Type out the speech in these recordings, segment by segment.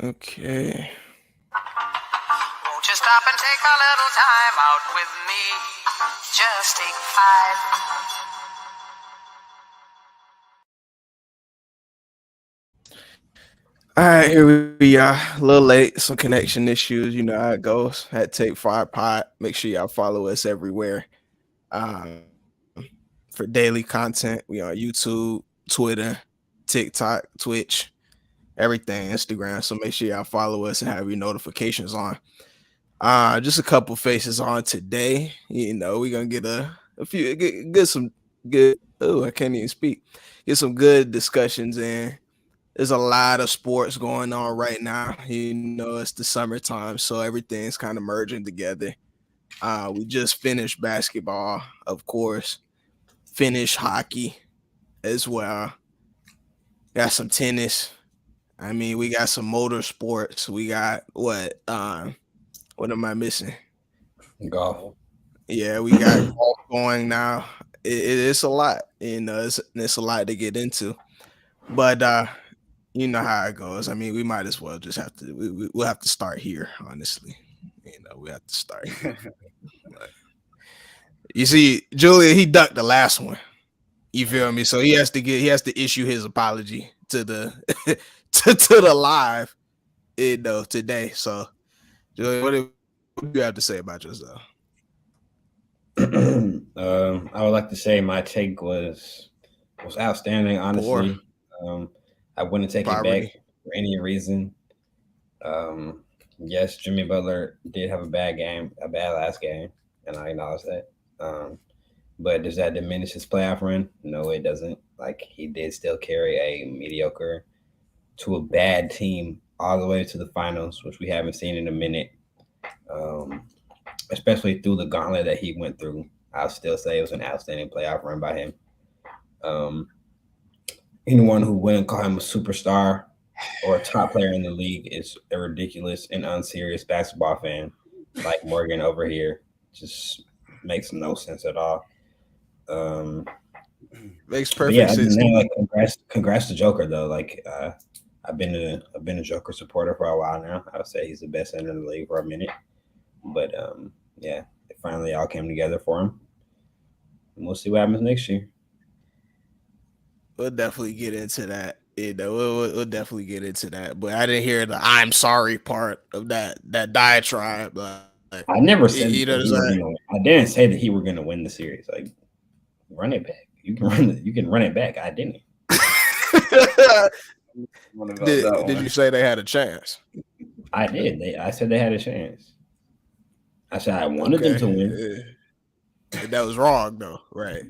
Okay. Won't you stop and take a little time out with me? Just take 5. All right, here we are. A little late, some connection issues. You know how it goes. Had to take 5 pod. Make sure y'all follow us everywhere. Um, for daily content, we on YouTube, Twitter, TikTok, Twitch, everything, Instagram. So make sure y'all follow us and have your notifications on. Just a couple faces on today. You know, we're gonna get a few get some good. Oh, I can't even speak. Get some good discussions in. There's a lot of sports going on right now. You know, it's the summertime, so everything's kind of merging together. We just finished basketball, of course, finished hockey as well. Got some tennis. I mean, we got some motorsports. We got what am I missing? Golf. Yeah, we got golf going now. It's a lot, you know, it's a lot to get into. But you know how it goes. I mean, we might as well just have to we'll have to start here, honestly. You know, we have to start here. But you see, Julia, he ducked the last one. You feel me? So he has to issue his apology to the to the live, you know, today. So Julia, what do you have to say about yourself? I would like to say my take was outstanding. Honestly, I wouldn't take it back for any reason. Yes, Jimmy Butler did have a bad last game, and I acknowledge that. But does that diminish his playoff run? No, it doesn't. Like, he did still carry a mediocre to a bad team all the way to the finals, which we haven't seen in a minute. Especially through the gauntlet that he went through, I'll still say it was an outstanding playoff run by him. Anyone who wouldn't call him a superstar or a top player in the league is a ridiculous and unserious basketball fan, like Morgan over here. Just makes no sense at all. Makes perfect sense. Like, congrats to Joker though. Like, I've been a Joker supporter for a while now. I would say he's the best center in the league for a minute. But yeah, it finally all came together for him. And we'll see what happens next year. We'll definitely get into that. You know, we'll definitely get into that. But I didn't hear the "I'm sorry" part of that diatribe. I never said I didn't say that he were going to win the series. Like, run it back. You can run it back. I didn't. Did you say they had a chance? I did. I said they had a chance. I said I wanted them to win. That was wrong, though, right?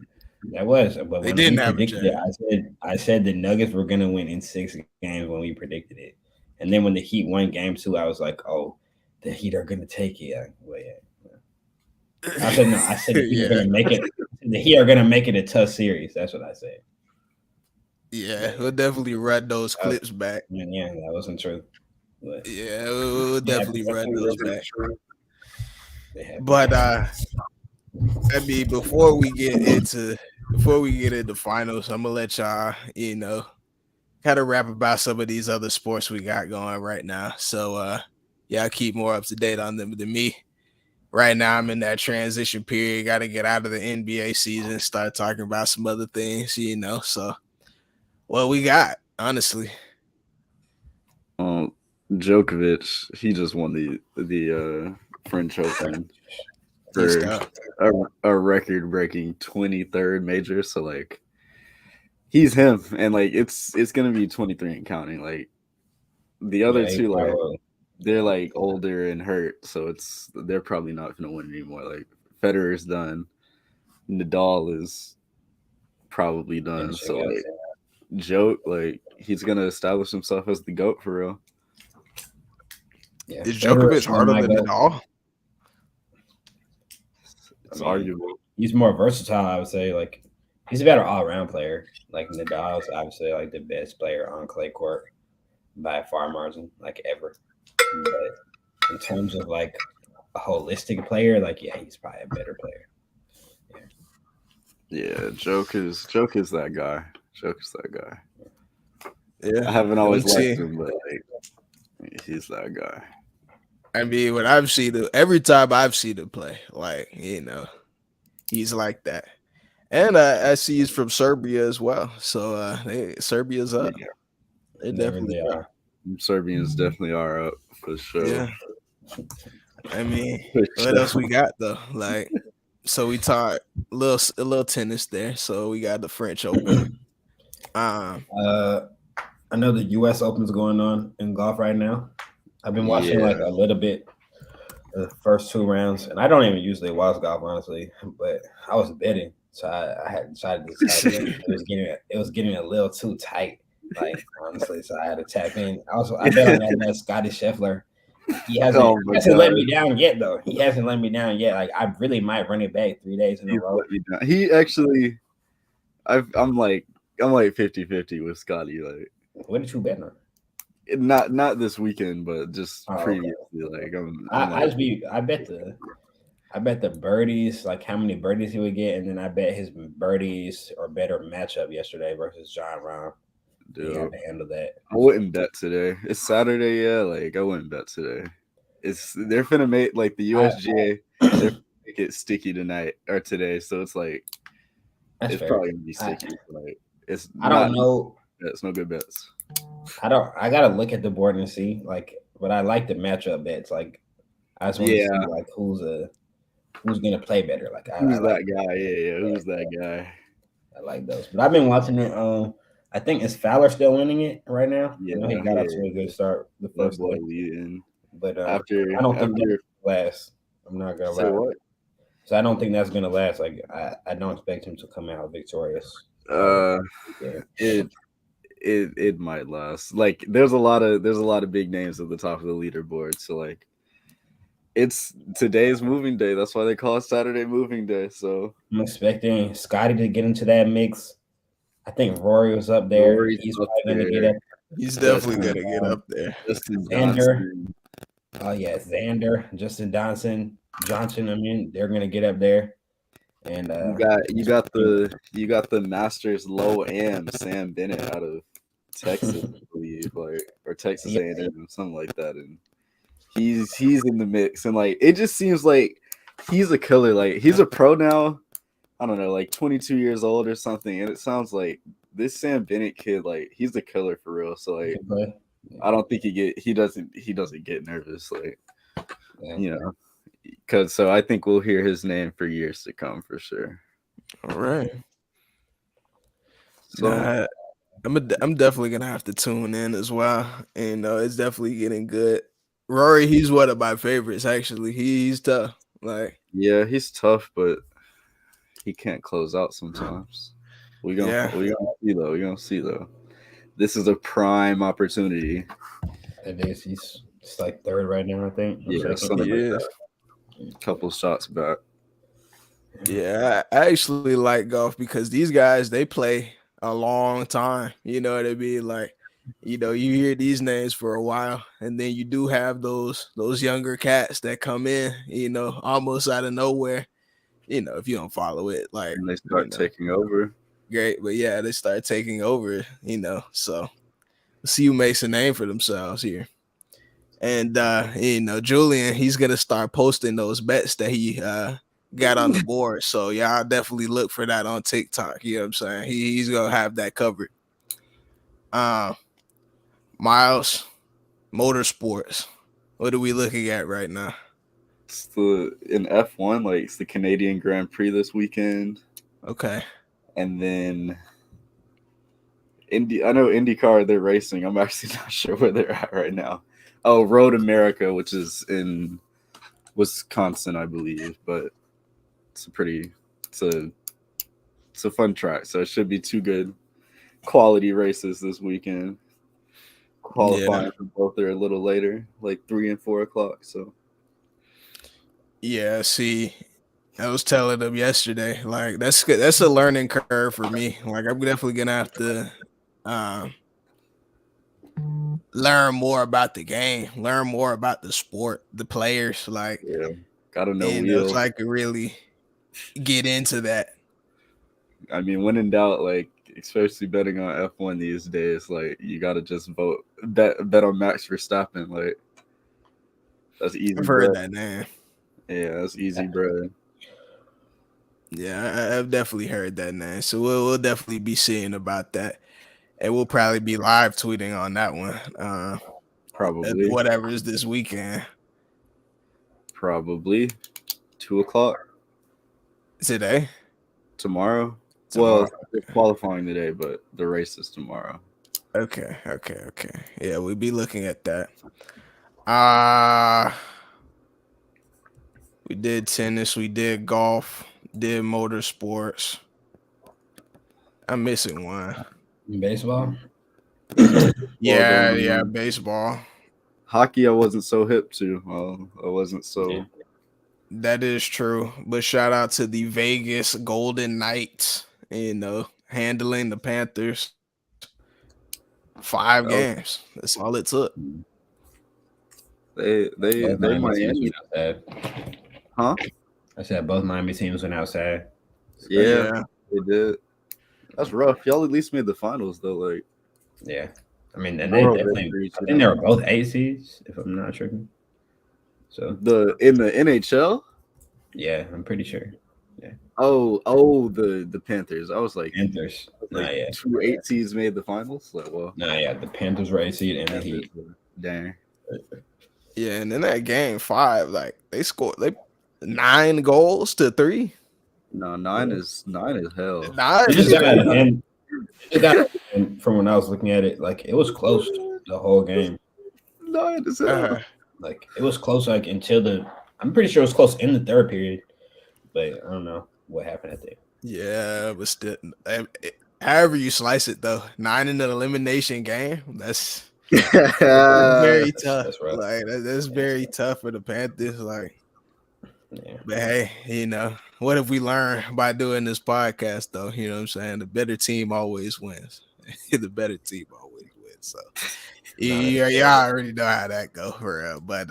That was, but they didn't have a chance. I said the Nuggets were going to win in 6 games when we predicted it, and then when the Heat won Game 2, I was like, "Oh, the Heat are going to take it." Well, yeah. I said no. I said the Heat are going to make it. The Heat are going to make it a tough series. That's what I said. Yeah, we'll definitely run those clips back. Yeah, that wasn't true. But, yeah, we'll definitely run those back. But I mean, before we get into finals, I'm gonna let y'all, you know, kind of rap about some of these other sports we got going right now. So y'all keep more up to date on them than me. Right now, I'm in that transition period. Got to get out of the NBA season, start talking about some other things, you know. So, what we got, honestly. Djokovic, he just won the French Open for a record-breaking 23rd major. So like, he's him, and like it's gonna be 23 and counting. Like the other two, like they're like older and hurt, so they're probably not gonna win anymore. Like Federer's done, Nadal is probably done. So like, Joke, like he's gonna establish himself as the GOAT for real. Yeah, is Djokovic harder than Nadal? It's arguable. He's more versatile, I would say. Like, he's a better all-around player. Like, Nadal's obviously like the best player on clay court by a far margin, like ever. But in terms of like a holistic player, like he's probably a better player. Yeah, Joke is that guy. Joke is that guy. Yeah, I haven't always liked him, but like, He's that guy. I mean, when I've seen it, every time I've seen him play, like he's like that. And I see he's from Serbia as well. So Serbia's up. Yeah, They They definitely really are. are. Serbians definitely are up for sure. Yeah. I mean, For what else sure. we got though? Like, so we talked a little tennis there. So we got the French Open. Um, I know the U.S. Open's going on in golf right now. I've been watching like Yeah, a little bit the first 2 rounds, and I don't even usually watch golf honestly, but I was betting, so I had decided to tap in. It was getting a little too tight, like honestly, so I had to tap in. Also, I bet on that Scotty Scheffler. He hasn't oh my hasn't let god, me down yet though. He hasn't let me down yet. Like I really might run it back 3 days in a he's row. let you down. He actually, I'm like 50-50 with Scotty. Like What did you bet on? not this weekend, but just Oh, okay. previously. Like I'm I like, I bet the birdies, like how many birdies he would get, and then I bet his birdies or better matchup yesterday versus John Rahm. He dude, had to handle that. I wouldn't bet today. It's Saturday, yeah. Like I wouldn't bet today. They're finna make like the USGA. They're finna make it sticky tonight or today, so it's like That's it's fair. probably gonna be sticky. Like it's I don't know. It's no good bets. I gotta look at the board and see. Like, but I like the matchup bets. Like, I just want to Yeah, see like who's gonna play better. Like, I who's like that guy? Yeah. Who's that guy? I like those. But I've been watching it. I think is Fowler still winning it right now. Yeah, I know he got off to a good start the That first boy day, leading but after I don't think after. that lasts. I'm not gonna Say lie. what? So I don't think that's gonna last. Like, I don't expect him to come out victorious. Yeah. It it might last. Like there's a lot of big names at the top of the leaderboard. So like it's today's moving day. That's why they call it Saturday moving day. So I'm expecting Scotty to get into that mix. I think Rory was up there. Rory's He's up probably going to there. get up. he's definitely gonna get up there. Justin Xander. Johnson. Oh yeah, Xander, Justin Johnson. I mean, they're going to get up there. And You got the Masters low am Sam Bennett out of Texas, I believe, like or Texas Yeah. A&M, something like that, and he's in the mix, and like it just seems like he's a killer. Like he's a pro now. I don't know, like 22 years old or something, and it sounds like this Sam Bennett kid, like he's a killer for real. So like, I don't think he doesn't get nervous, like because so I think we'll hear his name for years to come for sure. All right. So Nah, I'm definitely gonna have to tune in as well. And it's definitely getting good. Rory, he's one of my favorites actually. He's tough. Like yeah, he's tough, but he can't close out sometimes. We gonna see though. This is a prime opportunity. it is. He's just like third right now, I think. Yeah, something like that. Couple shots back. Yeah, I actually like golf because these guys they play a long time. You know what I mean? Like, you hear these names for a while, and then you do have those younger cats that come in, almost out of nowhere. If you don't follow it, like And they start taking over. Great, but yeah, they start taking over. So let's see who makes a name for themselves here. And Julian, he's gonna start posting those bets that he got on the board. So y'all definitely look for that on TikTok. You know what I'm saying? He's gonna have that covered. Miles, motorsports. What are we looking at right now? It's in F1, like it's the Canadian Grand Prix this weekend. Okay. And then I know IndyCar, they're racing. I'm actually not sure where they're at right now. Oh, Road America, which is in Wisconsin, I believe, but it's a fun track, so it should be two good quality races this weekend. Qualifying for both are a little later, like 3 and 4 o'clock. So yeah, see, I was telling them yesterday, like that's good. That's a learning curve for me. Like I'm definitely gonna have to learn more about the game, learn more about the sport, the players. Like, gotta know wheels. So I could really get into that. I mean, when in doubt, like especially betting on F1 these days. Like you gotta just bet on Max Verstappen. Like that's easy I've heard bread. that name. Yeah, that's easy bread. Yeah, I've definitely heard that name. So we'll definitely be seeing about that. And we'll probably be live tweeting on that one. Probably. Whatever is this weekend. Probably 2 o'clock Today? tomorrow. Tomorrow. Well, they're qualifying today, but the race is tomorrow. Okay. Yeah, we'll be looking at that. We did tennis, we did golf, did motorsports. I'm missing one. Baseball. Yeah, baseball. Hockey, I wasn't so hip to. I wasn't so. Yeah. That is true. But shout out to the Vegas Golden Knights, handling the Panthers. 5 games. That's all it took. They Miami. Huh? I said both Miami teams went outside. Yeah, they did. That's rough. Y'all at least made the finals though. Like, yeah. I mean, and they definitely. I think they were both 8 seeds, if I'm not tripping. So in the NHL. Yeah, I'm pretty sure. Yeah. Oh, the Panthers. I was like Panthers. Like, yeah. 2 8 seeds made the finals. Like, well, yeah, the Panthers were 8 seed and the Heat. Dang. Yeah, and in that game 5, like they scored 9 goals to 3. No, 9 is hell. 9 it just got out of hand. And from when I was looking at it, like it was close the whole game. 9 is hell. Like it was close, like until I'm pretty sure it was close in the third period, but I don't know what happened at the end. Yeah, but still, however you slice it though, 9 in an elimination game, that's very tough. That's rough. Like that's very tough for the Panthers. Like, yeah. But hey, what have we learned by doing this podcast though? You know what I'm saying? The better team always wins. The better team always wins. So yeah, I already know how that go for real. But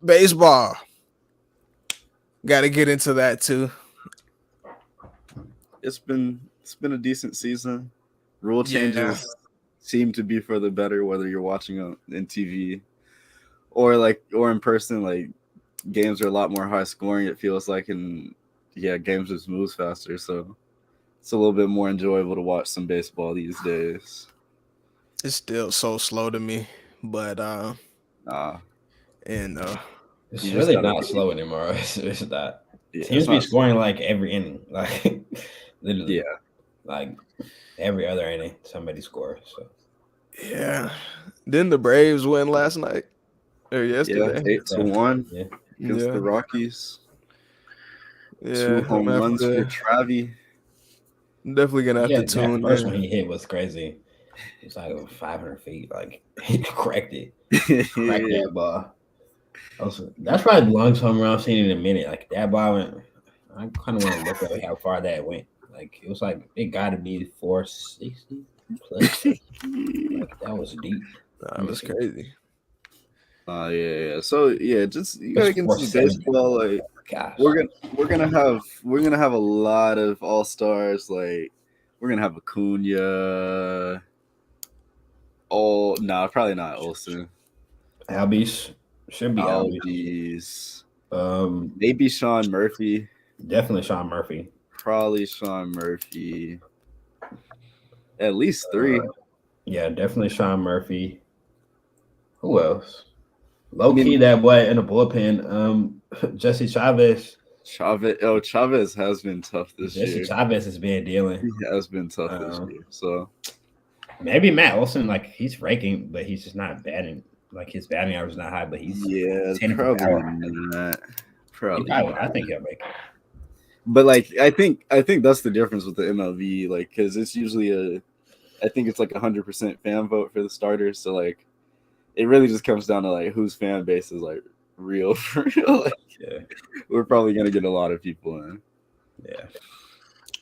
baseball. Got to get into that too. It's been a decent season. Rule changes seem to be for the better, whether you're watching on TV or in person. Like games are a lot more high scoring. It feels like, and games just moves faster. So it's a little bit more enjoyable to watch some baseball these days. It's still so slow to me, but it's really not slow anymore. It's not. Teams be scoring like every inning, like literally, like every other inning somebody scores. So yeah. Didn't the Braves win last night or yesterday? 8-1 against the Rockies. Yeah, 2 home runs for Travi. I'm definitely gonna have to tune in. The first one he hit was crazy. It's like over 500 feet. Like he cracked it. Cracked that ball. That's probably the longest home run I've seen in a minute. Like that ball went. I kind of want to look at how far that went. Like it was like it got to be 460 plus. Like that was deep. That was crazy. Yeah. So just you gotta get into baseball. Like we're gonna have a lot of all stars. Like we're gonna have Acuna. Probably not Olsen. Albies should be Albies. Maybe Sean Murphy. Definitely Sean Murphy. Probably Sean Murphy. At least 3. Yeah, definitely Sean Murphy. Who else? Low key, that boy in the bullpen. Jesse Chavez. Chavez has been tough this year. Jesse Chavez has been dealing. He has been tough this year. So maybe Matt Olson, like he's raking, but he's just not batting. Like his batting average is not high, but he's probably not. Probably. I think he'll make it. But like I think that's the difference with the MLB, like because it's usually I think it's like 100% fan vote for the starters. So like it really just comes down to like whose fan base is like real for real. Like, we're probably gonna get a lot of people in. Yeah.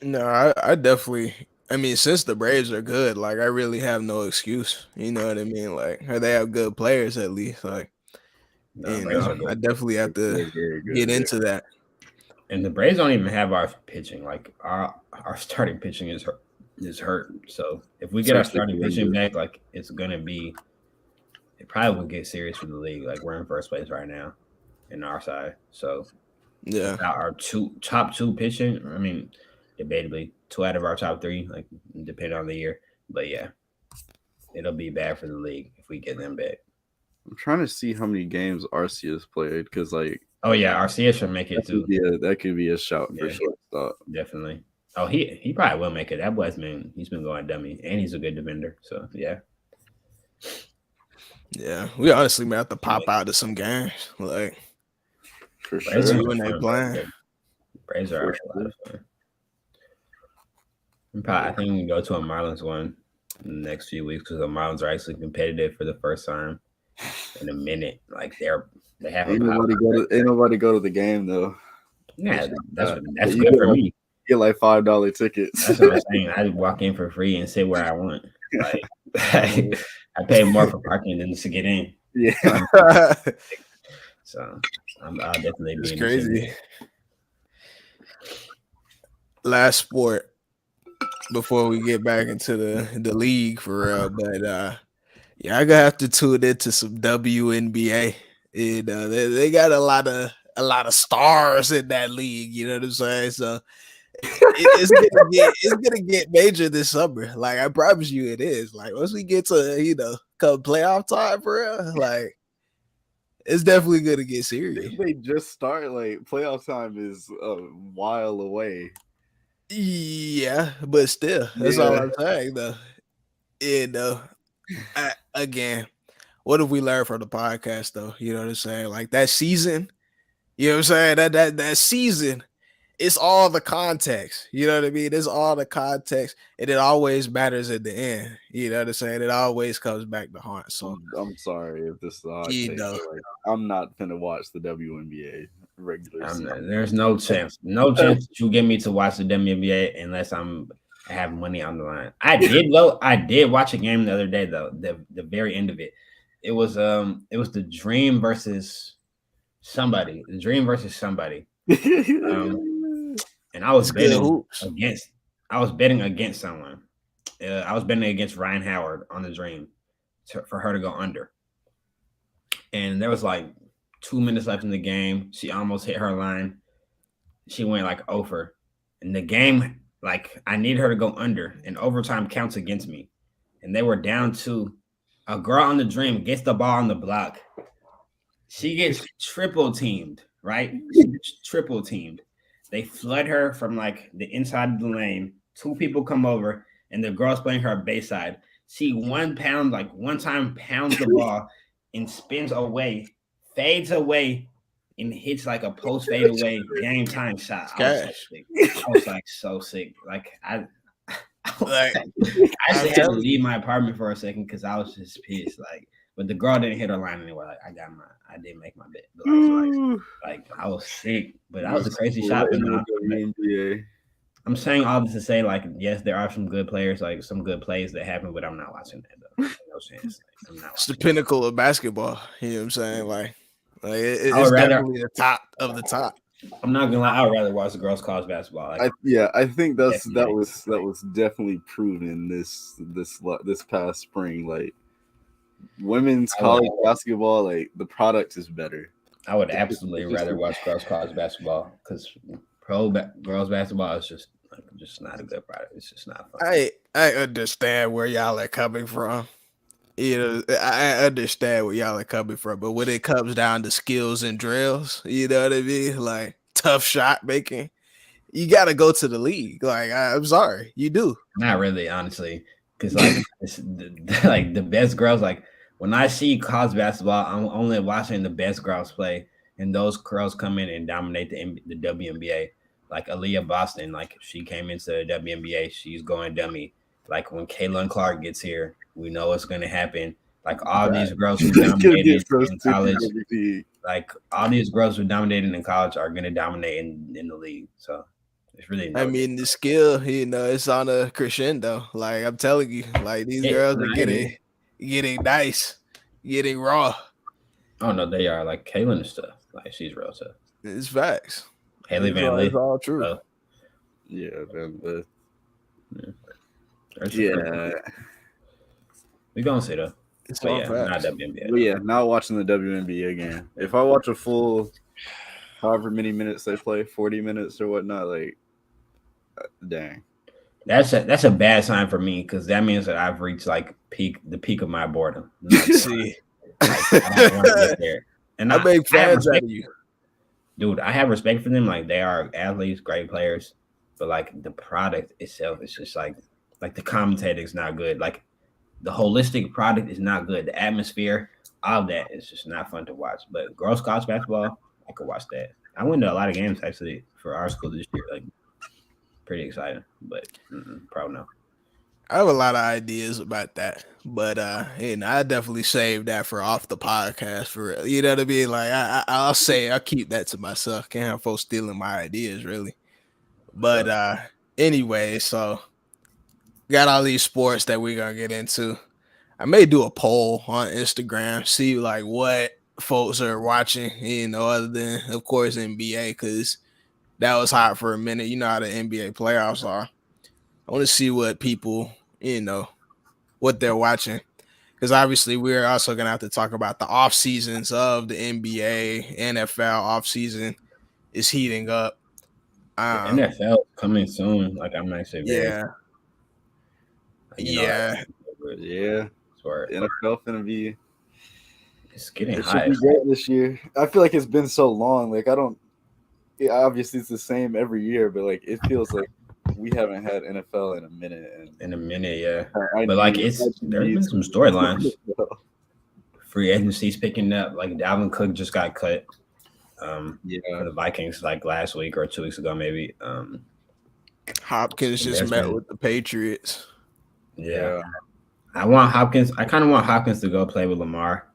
No, I definitely. I mean, since the Braves are good, like I really have no excuse. You know what I mean? Like, or they have good players at least. Like, I definitely have to get into that. And the Braves don't even have our pitching. Like our starting pitching is hurt. So if we get our starting pitching back, like it's gonna be, it probably will get serious for the league. Like we're in first place right now, in our side. So Yeah. without our top two pitching, I mean, debatably 2 out of our top 3, like depending on the year. But yeah, it'll be bad for the league if we get them back. I'm trying to see how many games Arceus played because, like, oh yeah, Arceus should make it too. That could be a shout for shortstop. Definitely. Oh, he probably will make it. That boy's he's been going dummy, and he's a good defender. So yeah. Yeah, we honestly may have to pop out to some games, like for sure. When they playing. Braves are a lot of fun. I think we can go to a Marlins one in the next few weeks because the Marlins are actually competitive for the first time in a minute. Like they have ain't nobody go to the game though. Yeah, that's good for me. Get like $5 tickets. That's what I'm saying. I walk in for free and sit where I want. Like I pay more for parking than just to get in. Yeah. So I'll definitely be. It's crazy. Last sport before we get back into the league for real, but yeah, I gonna have to tune into some WNBA. You know, they got a lot of stars in that league. You know what I'm saying? So it's gonna get major this summer. Like I promise you, it is. Like once we get to come playoff time for real, like it's definitely gonna get serious. They just start. Like playoff time is a while away. Yeah, but still, that's all I'm saying though. Again, what have we learned from the podcast though? You know what I'm saying? Like that season, you know what I'm saying? That season, it's all the context. You know what I mean? It's all the context, and it always matters at the end. You know what I'm saying? It always comes back to haunt. So I'm sorry if this is a hot take, like, I'm not gonna watch the WNBA regular season. There's no chance that you get me to watch the WNBA unless I have money on the line. I did watch a game the other day though. The very end of it, it was the Dream versus somebody. The Dream versus somebody. And I was betting against someone. I was betting against Ryan Howard on the Dream for her to go under. And there was like 2 minutes left in the game. She almost hit her line. She went like over. And the game, like I need her to go under, and overtime counts against me. And they were down 2. A girl on the Dream gets the ball on the block. She gets triple teamed, right? She gets triple teamed. They flood her from like the inside of the lane. 2 people come over, and the girl's playing her baseline. She one time pounds the ball and spins away, fades away, and hits like a post fade away game time shot. I was like so sick. Like I actually had to leave my apartment for a second because I was just pissed. Like, but the girl didn't hit her line anyway. Like I didn't make my bet. But like I was sick, but that was a crazy shot. I'm saying all this to say, like, yes, there are some good players, like some good plays that happen, but I'm not watching that though. No chance. It's the pinnacle of basketball. You know what I'm saying? Like it's definitely the top of the top. I'm not gonna lie, I'd rather watch the girls' college basketball. Like, I think that was definitely proven this past spring. Like women's college basketball, like the product is better. I would absolutely rather watch girls' college basketball because girls' basketball is just not a good product. It's just not fun. I understand where y'all are coming from. You know, I understand where y'all are coming from, but when it comes down to skills and drills, you know what I mean? Like tough shot making, you got to go to the league. Like, I'm sorry, you do. Not really, honestly, because like the best girls, like when I see college basketball, I'm only watching the best girls play, and those girls come in and dominate the WNBA. Like Aaliyah Boston, like she came into the WNBA, she's going dummy. Like when Caitlin Clark gets here, we know what's going to happen. Like all these girls who dominated in college, like all these girls who dominated in college are going to dominate in the league. So it's really. I mean, the skill, you know, it's on a crescendo. Like I'm telling you, like these girls are getting nice, getting raw. Oh no, they are like Caitlin and stuff. Like she's real tough. It's facts. Haley Van Lee. It's all true. Yeah, man. But Yeah. We gonna see though. It's But all yeah, facts. not WNBA. yeah, not watching the WNBA again. If I watch a full, however many minutes they play, 40 minutes or whatnot, like, dang. That's a bad sign for me because that means that I've reached like the peak of my boredom. See, I don't want to get there. And I make have fans out respect, of you. dude. I have respect for them. Like they are athletes, great players, but like the product itself is just like the commentating is not good. Like the holistic product is not good. The atmosphere, all of that is just not fun to watch. But girls college basketball, I could watch that. I went to a lot of games actually for our school this year. Like pretty exciting, but probably no. I have a lot of ideas about that, but I definitely save that for off the podcast for real. You know what I mean? Like I'll keep that to myself. Can't have folks stealing my ideas, really. But anyway, so got all these sports that we're gonna get into. I may do a poll on Instagram, see like what folks are watching, other than of course NBA, because that was hot for a minute. You know how the NBA playoffs are. I want to see what people, what they're watching. Because obviously we're also gonna have to talk about the off seasons of the NBA, NFL off season is heating up. The NFL coming soon. Like I'm actually very yeah. The NFL gonna be. It's getting It hot. should be great this year. I feel like it's been so long. Like obviously it's the same every year, but like it feels like we haven't had NFL in a minute. Yeah. But like there's been some storylines. Free agency's picking up. Like Dalvin Cook just got cut. For the Vikings like last week or 2 weeks ago, maybe. Hopkins just met with the Patriots. Yeah. I want Hopkins. I kind of want Hopkins to go play with Lamar.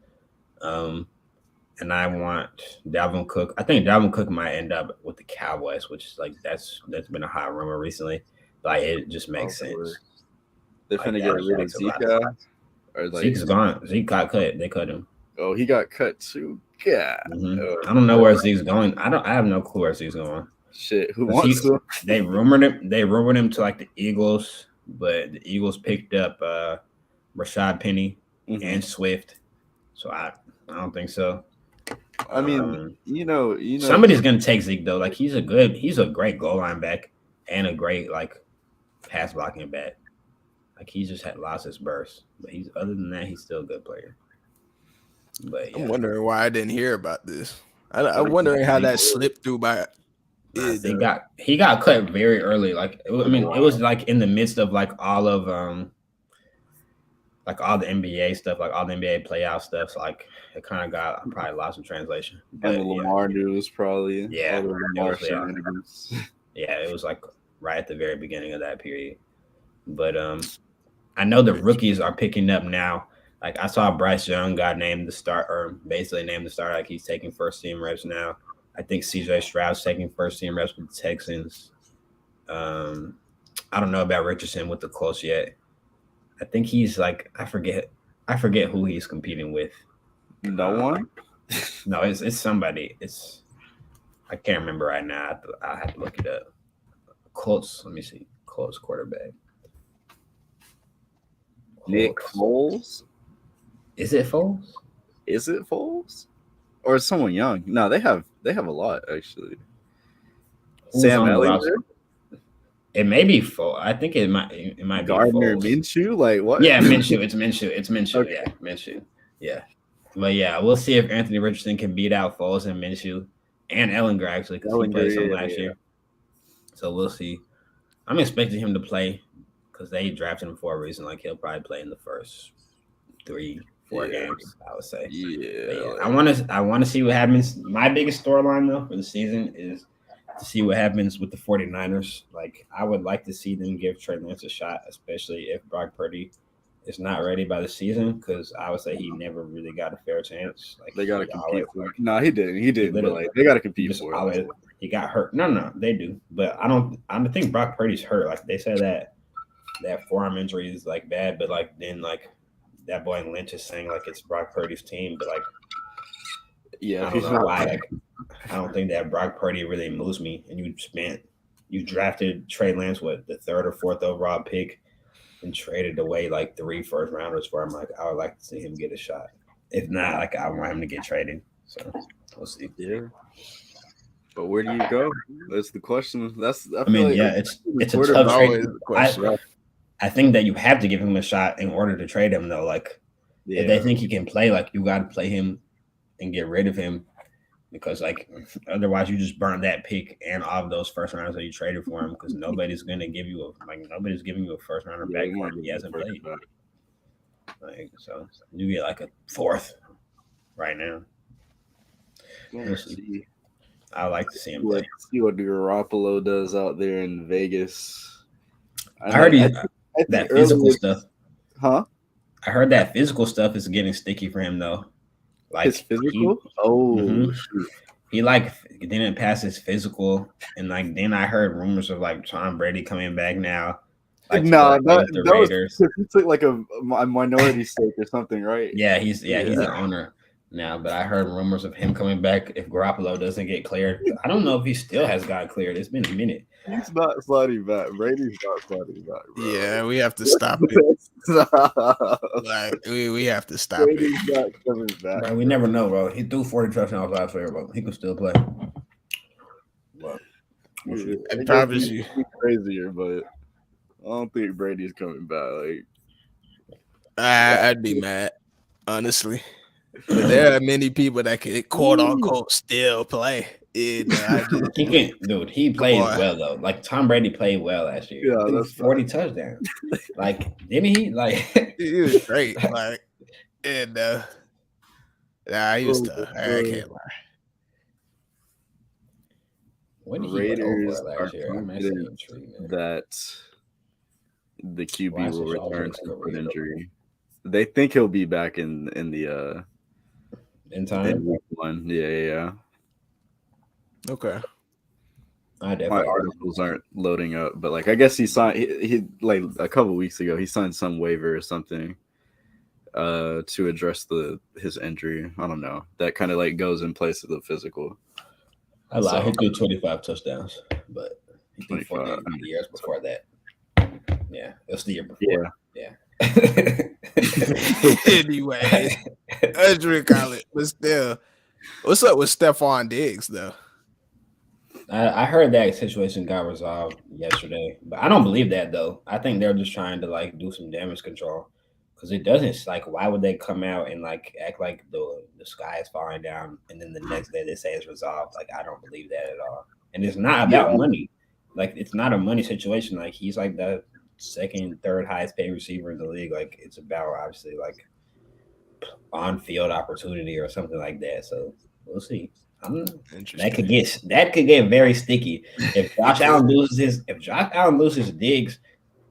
And I want Dalvin Cook. I think Dalvin Cook might end up with the Cowboys, which is like that's been a hot rumor recently. Like it just makes sense. They're finna get rid of Zeke. Or like Zeke's gone. Zeke got cut. They cut him. Oh, he got cut too. Yeah. I don't know where Zeke's going. I have no clue where Zeke's going. Shit, who wants to? They rumored him to like the Eagles, but the Eagles picked up Rashad Penny and Swift. So I don't think so. I mean, you know, somebody's gonna take Zeke though. Like he's a great goal line back and a great like pass blocking back. Like he just had lost his burst, but other than that, he's still a good player. But yeah. I'm wondering why I didn't hear about this. I'm wondering how that slipped through by. He got cut very early. Like it was like in the midst of like all of like all the NBA stuff, like all the NBA playoff stuff. So like it kind of got probably lost in translation. But, and the Lamar news probably. Yeah. It was like right at the very beginning of that period. But I know the rookies are picking up now. Like I saw Bryce Young got named the start, or basically named the starter. Like he's taking first team reps now. I think CJ Stroud's taking first team reps with the Texans. I don't know about Richardson with the Colts yet. I think he's like I forget who he's competing with. No one? No, it's somebody. I can't remember right now. I have to look it up. Colts. Let me see. Colts quarterback. Nick Foles? Is it Foles? Is it Foles? Or someone young? No, they have a lot actually. Sam Ellinger? It may be Foles. I think it might be Gardner Foles. Minshew? Like what? Yeah, Minshew. It's Minshew. Okay. Yeah, Minshew. Yeah. But yeah, we'll see if Anthony Richardson can beat out Foles and Minshew and Ellinger actually because he played some last year. So we'll see. I'm expecting him to play because they drafted him for a reason. Like he'll probably play in the first 3-4 games, I would say. Yeah. I want to see what happens. My biggest storyline though for the season is to see what happens with the 49ers. Like I would like to see them give Trey Lance a shot, especially if Brock Purdy is not ready by the season, because I would say he never really got a fair chance. Like they gotta compete for it. No, he didn't. But like they gotta compete for it. He got hurt. No, they do. But I don't think Brock Purdy's hurt. Like they said that forearm injury is like bad, but like then like that boy Lynch is saying like it's Brock Purdy's team, but like I don't know why. Like I don't think that Brock Purdy really moves me. And you drafted Trey Lance, what, the 3rd or 4th overall pick, and traded away like 3 first rounders for him. Like, I would like to see him get a shot. If not, like, I want him to get traded. So we'll see. Yeah. But where do you go? That's the question. I mean, yeah, it's a tough trade. I think that you have to give him a shot in order to trade him, though. Like, if they think he can play, like, you got to play him and get rid of him, because like otherwise you just burn that pick and all of those first rounds that you traded for him, because nobody's gonna give you nobody's giving you a first rounder back for him. He hasn't played. Like, so you get like a 4th right now. I like to see him play. See what Garoppolo does out there in Vegas. I heard that physical stuff. Huh? I heard that physical stuff is getting sticky for him though. Like his physical? He like didn't pass his physical, and like then I heard rumors of like Tom Brady coming back now. Like, that Raiders. He took like a minority stake or something, right? Yeah, he's an owner now, but I heard rumors of him coming back if Garoppolo doesn't get cleared. I don't know if he still has got cleared. It's been a minute. He's not sliding back. Brady's not sliding back, bro. Yeah, we have to stop it. Like we have to stop Brady's not coming back. Bro, we never know, bro. He threw 40 touchdowns last year, bro. He can still play. But I promise you, crazier, but I don't think Brady's coming back. Like, I'd be mad, honestly. But there are many people that can quote unquote still play. He can, dude. He plays well though. Like Tom Brady played well last year. Yeah, that's 40 touchdowns. Like, didn't he? Like, he was great. Like, and he was tough. I can't lie. When did he Raiders last year? That the QB will return to foot injury. They think he'll be back in the in time. In week 1. Yeah. Okay. My articles aren't loading up, but like I guess he signed. He like a couple weeks ago he signed some waiver or something to address his injury. I don't know. That kind of like goes in place of the physical. I lied. He threw 25 touchdowns, but he threw 40 years before that. Yeah, that's the year before. Yeah. Anyway, I drink it, but still, what's up with Stephon Diggs though? I heard that situation got resolved yesterday, but I don't believe that though. I think they're just trying to like do some damage control, because it doesn't like why would they come out and like act like the sky is falling down and then the next day they say it's resolved? Like I don't believe that at all. And it's not about money. Like it's not a money situation. Like he's like the 2nd, 3rd highest paid receiver in the league. Like it's about obviously like on field opportunity or something like that. So we'll see. That could get very sticky. If Josh Allen loses Diggs,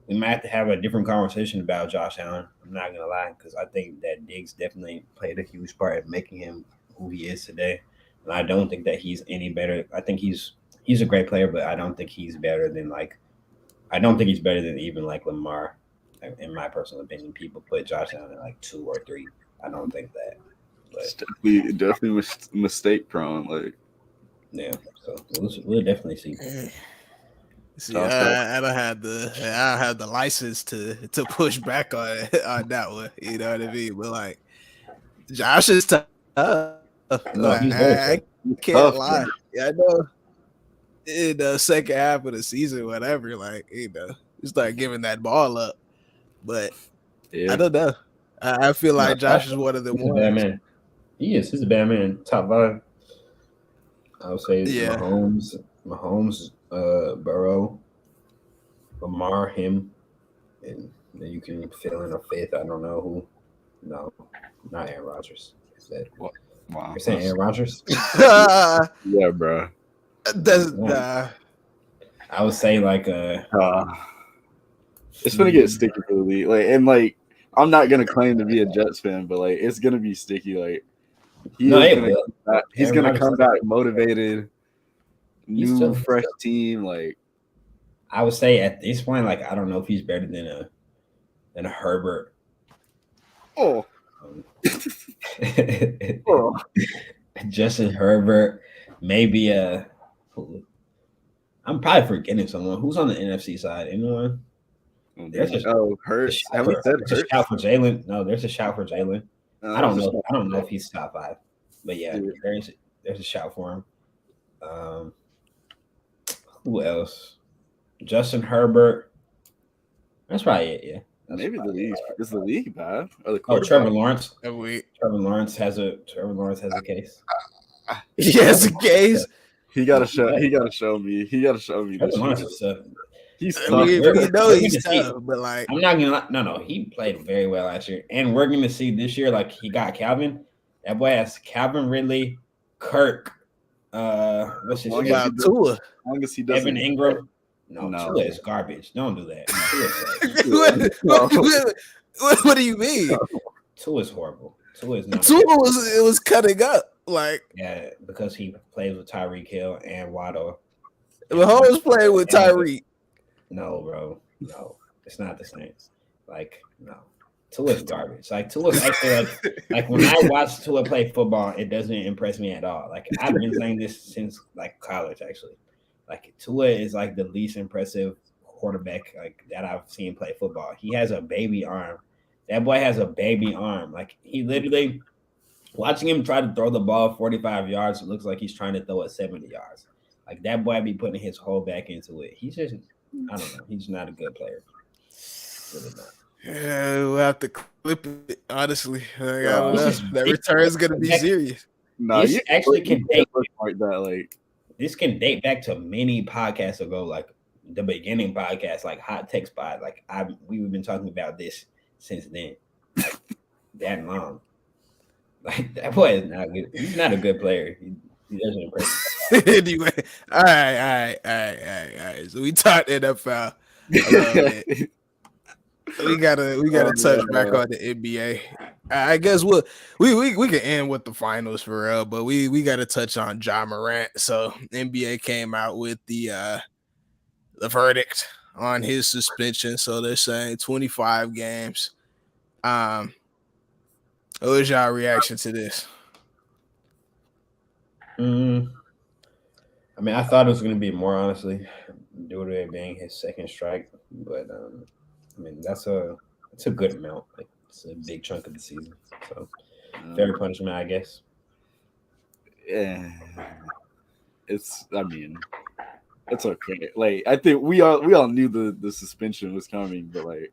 we might have to have a different conversation about Josh Allen. I'm not gonna lie, because I think that Diggs definitely played a huge part in making him who he is today. And I don't think that he's any better. I think he's a great player, but I don't think he's better than even like Lamar. In my personal opinion, people put Josh Allen at like 2 or 3. I don't think that. It's definitely mistake prone. Like, yeah, so we'll definitely see. See, I don't have the license to push back on that one. You know what I mean? But like, Josh is tough. I can't lie. Yeah, I know. In the second half of the season, whatever, like start giving that ball up. But I don't know. I feel like Josh is one of the ones. He is. He's a bad man. Top 5. I would say Mahomes, Burrow, Lamar, him, and then you can fill in a 5th. I don't know who. No, not Aaron Rodgers. Wow. You're saying Aaron Rodgers? Yeah, bro. I would say like it's gonna get sticky for the league. Like, and like I'm not gonna claim to be a Jets fan, but like it's gonna be sticky. Like he's gonna come back motivated, new fresh team. Like I would say at this point, like I don't know if he's better than a Herbert. Justin Herbert, maybe I'm probably forgetting someone. Who's on the NFC side? Anyone? There's a Hurts. shout Have we for, said there's a Hurts? shout for Jalen. No, there's a shout for Jalen. I don't There's a know. shout I don't know for if he's top 5, but yeah, Dude. there's a shout for him. Who else? Justin Herbert. That's probably it. Yeah. That's Maybe the probably league it. is the league bad or the Oh, quarterback? Trevor Lawrence. We Trevor Lawrence has a case. yes, case. He gotta show. He gotta show me. He gotta show me Trevor this Lawrence year. is tough. He's I tough. mean, We know we're he's gonna see- tough, but like I'm not gonna. No. He played very well last year, and we're gonna see this year. Like he got Calvin. That boy has Calvin Ridley, Kirk. What's his Long name? about Tua. As long as he doesn't. Evan Ingram. No, No. Tua is garbage. Don't do that. Tua sucks. What do you mean? Tua is horrible. Tua is not. Tua was cutting up. Like Yeah, because he plays with Tyreek Hill and Waddle. Mahomes playing with Tyreek. No, bro. No, it's not the same. Like, no. Tua's garbage. Like, Tua's actually like when I watch Tua play football, it doesn't impress me at all. Like, I've been saying this since like college, actually. Like, Tua is like the least impressive quarterback like that I've seen play football. He has a baby arm. That boy has a baby arm. Like, he literally watching him try to throw the ball 45 yards, it looks like he's trying to throw it 70 yards. Like, that boy be putting his whole back into it. He's just, I don't know. He's not a good player. Really not. Yeah, we'll have to clip it. Honestly, like, I don't This know. is- That return is gonna be serious. No, This you actually you can can't take- look like that. Like This can date back to many podcasts ago, like the beginning podcast, like Hot Take Spot. Like we've been talking about this since then, like that long. Like that boy is not good. He's not a good player. He doesn't impress. Anyway, all right. So we talked NFL. a little bit. We gotta touch back on the NBA. I guess we can end with the finals for real, but we gotta touch on Ja Morant. So NBA came out with the verdict on his suspension. So they're saying 25 games. What was y'all reaction to this? I mean, I thought it was going to be more, honestly, due to it being his second strike. But I mean, it's a good amount. Like, it's a big chunk of the season. So fair punishment, I guess. yeah, I mean, it's okay. Like I think we all knew the suspension was coming, but like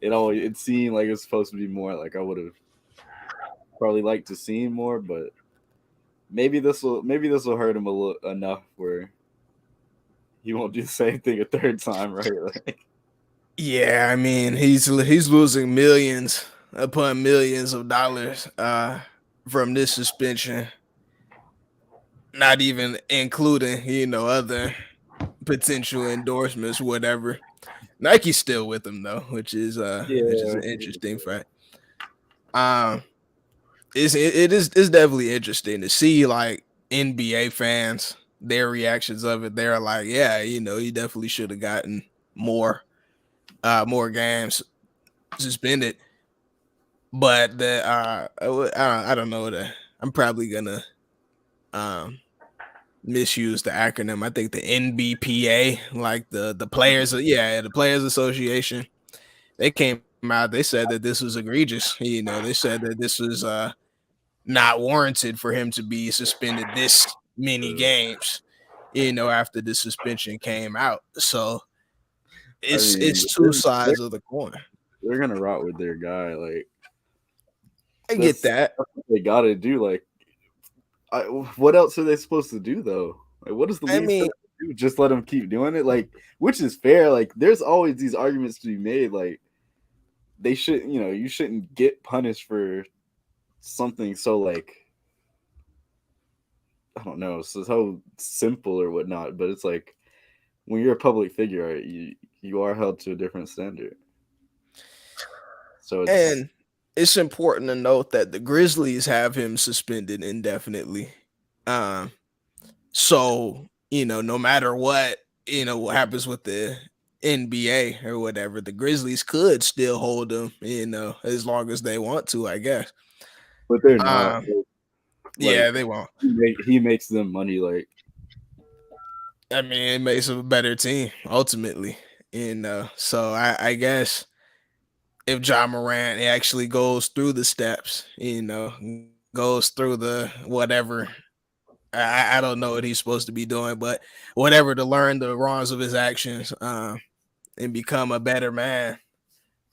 it seemed like it was supposed to be more. Like I would have probably liked to see more, but maybe this will hurt him enough where he won't do the same thing a third time, right? Like, Yeah, I mean he's losing millions upon millions of dollars from this suspension. Not even including, other potential endorsements, whatever. Nike's still with him though, which is an interesting fact. It's definitely interesting to see like NBA fans, their reactions of it. They're like, yeah, he definitely should have gotten more games suspended. But I don't know I'm probably gonna misuse the acronym. I think the NBPA, like the players, the Players Association, they came out. They said that this was egregious. They said that this was not warranted for him to be suspended this many games. After the suspension came out. So it's two sides of the coin. they're gonna rock with their guy. Like I get that. that's what they gotta do. Like, what else are they supposed to do though? Like, what does the league supposed to do? Just let them keep doing it? Like, which is fair. Like, there's always these arguments to be made. Like, they should, you shouldn't get punished for something so like, I don't know, so simple or whatnot. But it's like when you're a public figure, right, you are held to a different standard. So it's important to note that the Grizzlies have him suspended indefinitely. So, no matter what happens with the NBA or whatever, the Grizzlies could still hold him, as long as they want to, I guess. but they're not. Yeah, they won't. He makes them money. Like, I mean, it makes them a better team ultimately. So I guess if John Morant actually goes through the steps, goes through the whatever. I don't know what he's supposed to be doing, but whatever to learn the wrongs of his actions, and become a better man,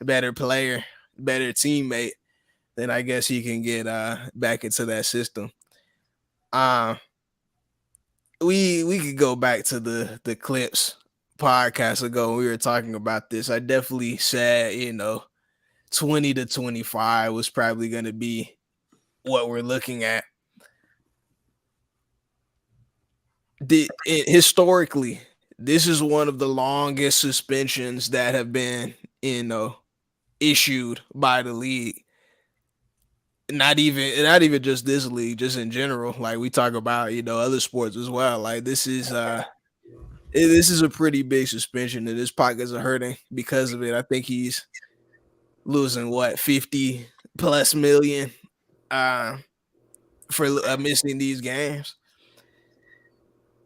a better player, better teammate, then I guess he can get back into that system. Uh, we could go back to the clips podcast ago when we were talking about this. I definitely said, 20 to 25 was probably going to be what we're looking at. Historically, this is one of the longest suspensions that have been, issued by the league. Not even just this league, just in general. Like we talk about, other sports as well. Like this is a pretty big suspension, and his pockets are hurting because of it. I think he's losing 50 plus million for missing these games.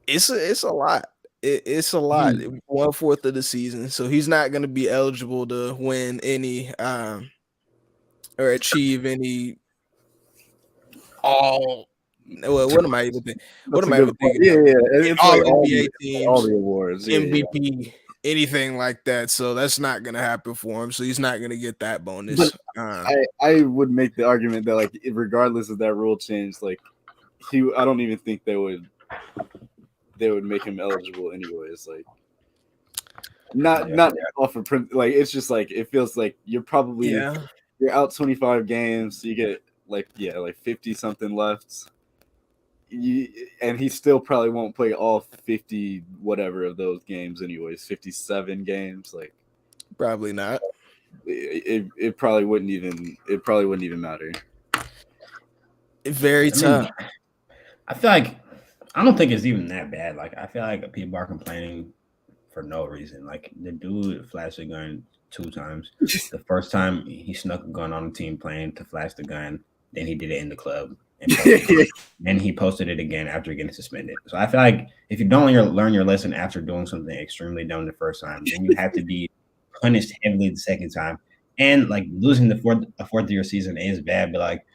It's a lot. It's a lot. 1/4 of the season, so he's not going to be eligible to win any or achieve any all. Well, what am I even thinking? What am I even thinking? Yeah, it's all like NBA teams, all the awards, MVP, anything like that. So that's not going to happen for him. So he's not going to get that bonus. But I would make the argument that, like, regardless of that rule change, like I don't even think they would make him eligible anyways. Like, not off of print. Like, it's just like it feels like you're probably you're out 25 games. You get like 50 something left. And he still probably won't play all 50 whatever of those games anyways. 57 games, like probably not. It probably wouldn't even matter. Very tough. I feel like I don't think it's even that bad. Like, I feel like people are complaining for no reason. Like, the dude flashed a gun 2 times. The first time he snuck a gun on the team plane to flash the gun. Then he did it in the club. And he posted it again after getting suspended. So I feel like if you don't learn your lesson after doing something extremely dumb the first time, then you have to be punished heavily the second time. And like losing the fourth year season is bad, but like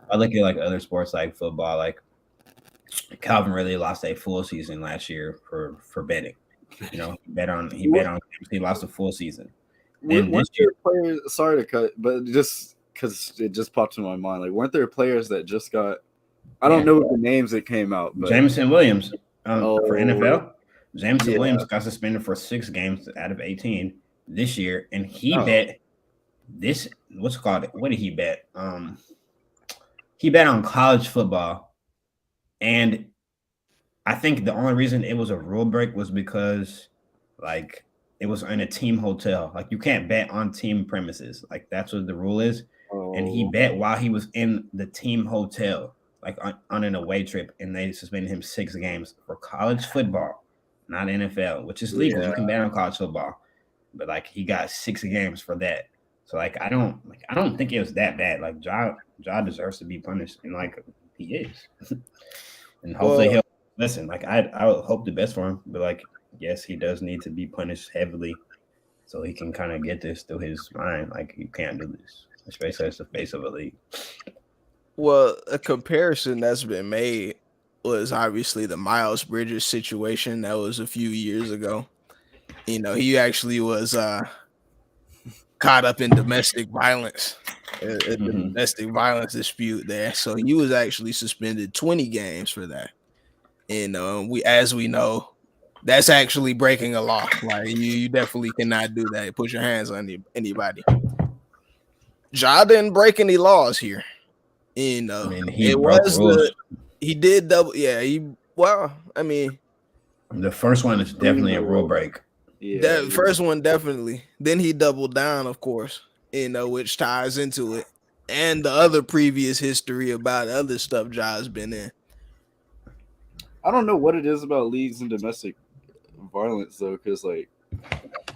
I look at like other sports like football, like Calvin really lost a full season last year for betting. He bet on he lost a full season. Then this year, players, sorry to cut, but just because it just popped in my mind, like weren't there players that just got? I don't know what the names that came out, but Jameson Williams for NFL. Jameson Williams got suspended for 6 games out of 18 this year, and he bet this. What's it called? What did he bet? He bet on college football, and I think the only reason it was a rule break was because like it was in a team hotel. Like you can't bet on team premises. Like that's what the rule is. And he bet while he was in the team hotel, like on an away trip, and they suspended him 6 games for college football, not NFL, which is legal. You can bet on college football, but like he got 6 games for that. So like I don't think it was that bad. Like Ja deserves to be punished, and like he is. And hopefully he'll listen. Like I would hope the best for him, but like yes, he does need to be punished heavily, so he can kind of get this through his mind. Like you can't do this, especially as the face of a league. Well, a comparison that's been made was obviously the Miles Bridges situation that was a few years ago. He actually was caught up in domestic violence, a domestic violence dispute there. So he was actually suspended 20 games for that. And as we know, that's actually breaking a law. Like you definitely cannot do that. Put your hands on anybody. Ja didn't break any laws here. I mean, he did double. Yeah, the first one is definitely a rule break. Yeah, the first one definitely. Then he doubled down, of course, which ties into it, and the other previous history about other stuff Ja's been in. I don't know what it is about leagues and domestic violence though, because like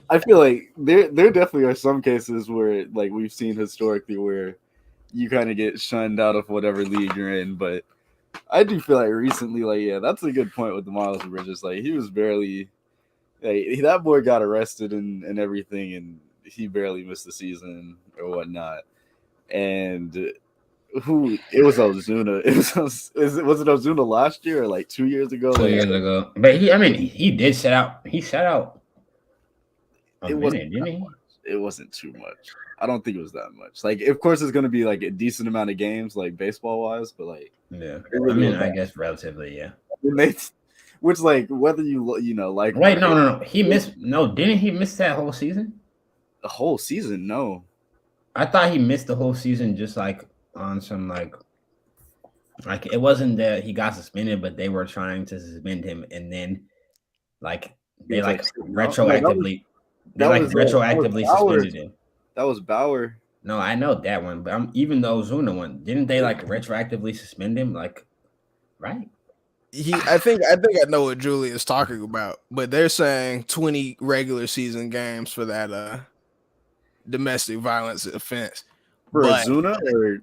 I feel like there definitely are some cases where like we've seen historically where you kind of get shunned out of whatever league you're in, but I do feel like recently, like, yeah, that's a good point with the Miles Bridges. Like, he was barely, like, that boy got arrested and everything, and he barely missed the season or whatnot. And it was Ozuna. Was it Ozuna last year or like 2 years ago? 2 years ago. But he did set out. He set out a It minute, wasn't. didn't he? It wasn't too much. I don't think it was that much. Like, of course, it's going to be like a decent amount of games, like baseball wise, but like, Yeah. really I guess relatively, yeah. which like whether you like. Wait, no. He missed. No, didn't he miss that whole season? The whole season. No, I thought he missed the whole season, just like on some like it wasn't that he got suspended, but they were trying to suspend him, and then like they like retroactively. Retroactively suspended him. That was Bauer. No, I know that one, but even the Ozuna one, didn't they like retroactively suspend him? Like, right? I think I know what Julie is talking about, but they're saying 20 regular season games for that domestic violence offense. For Ozuna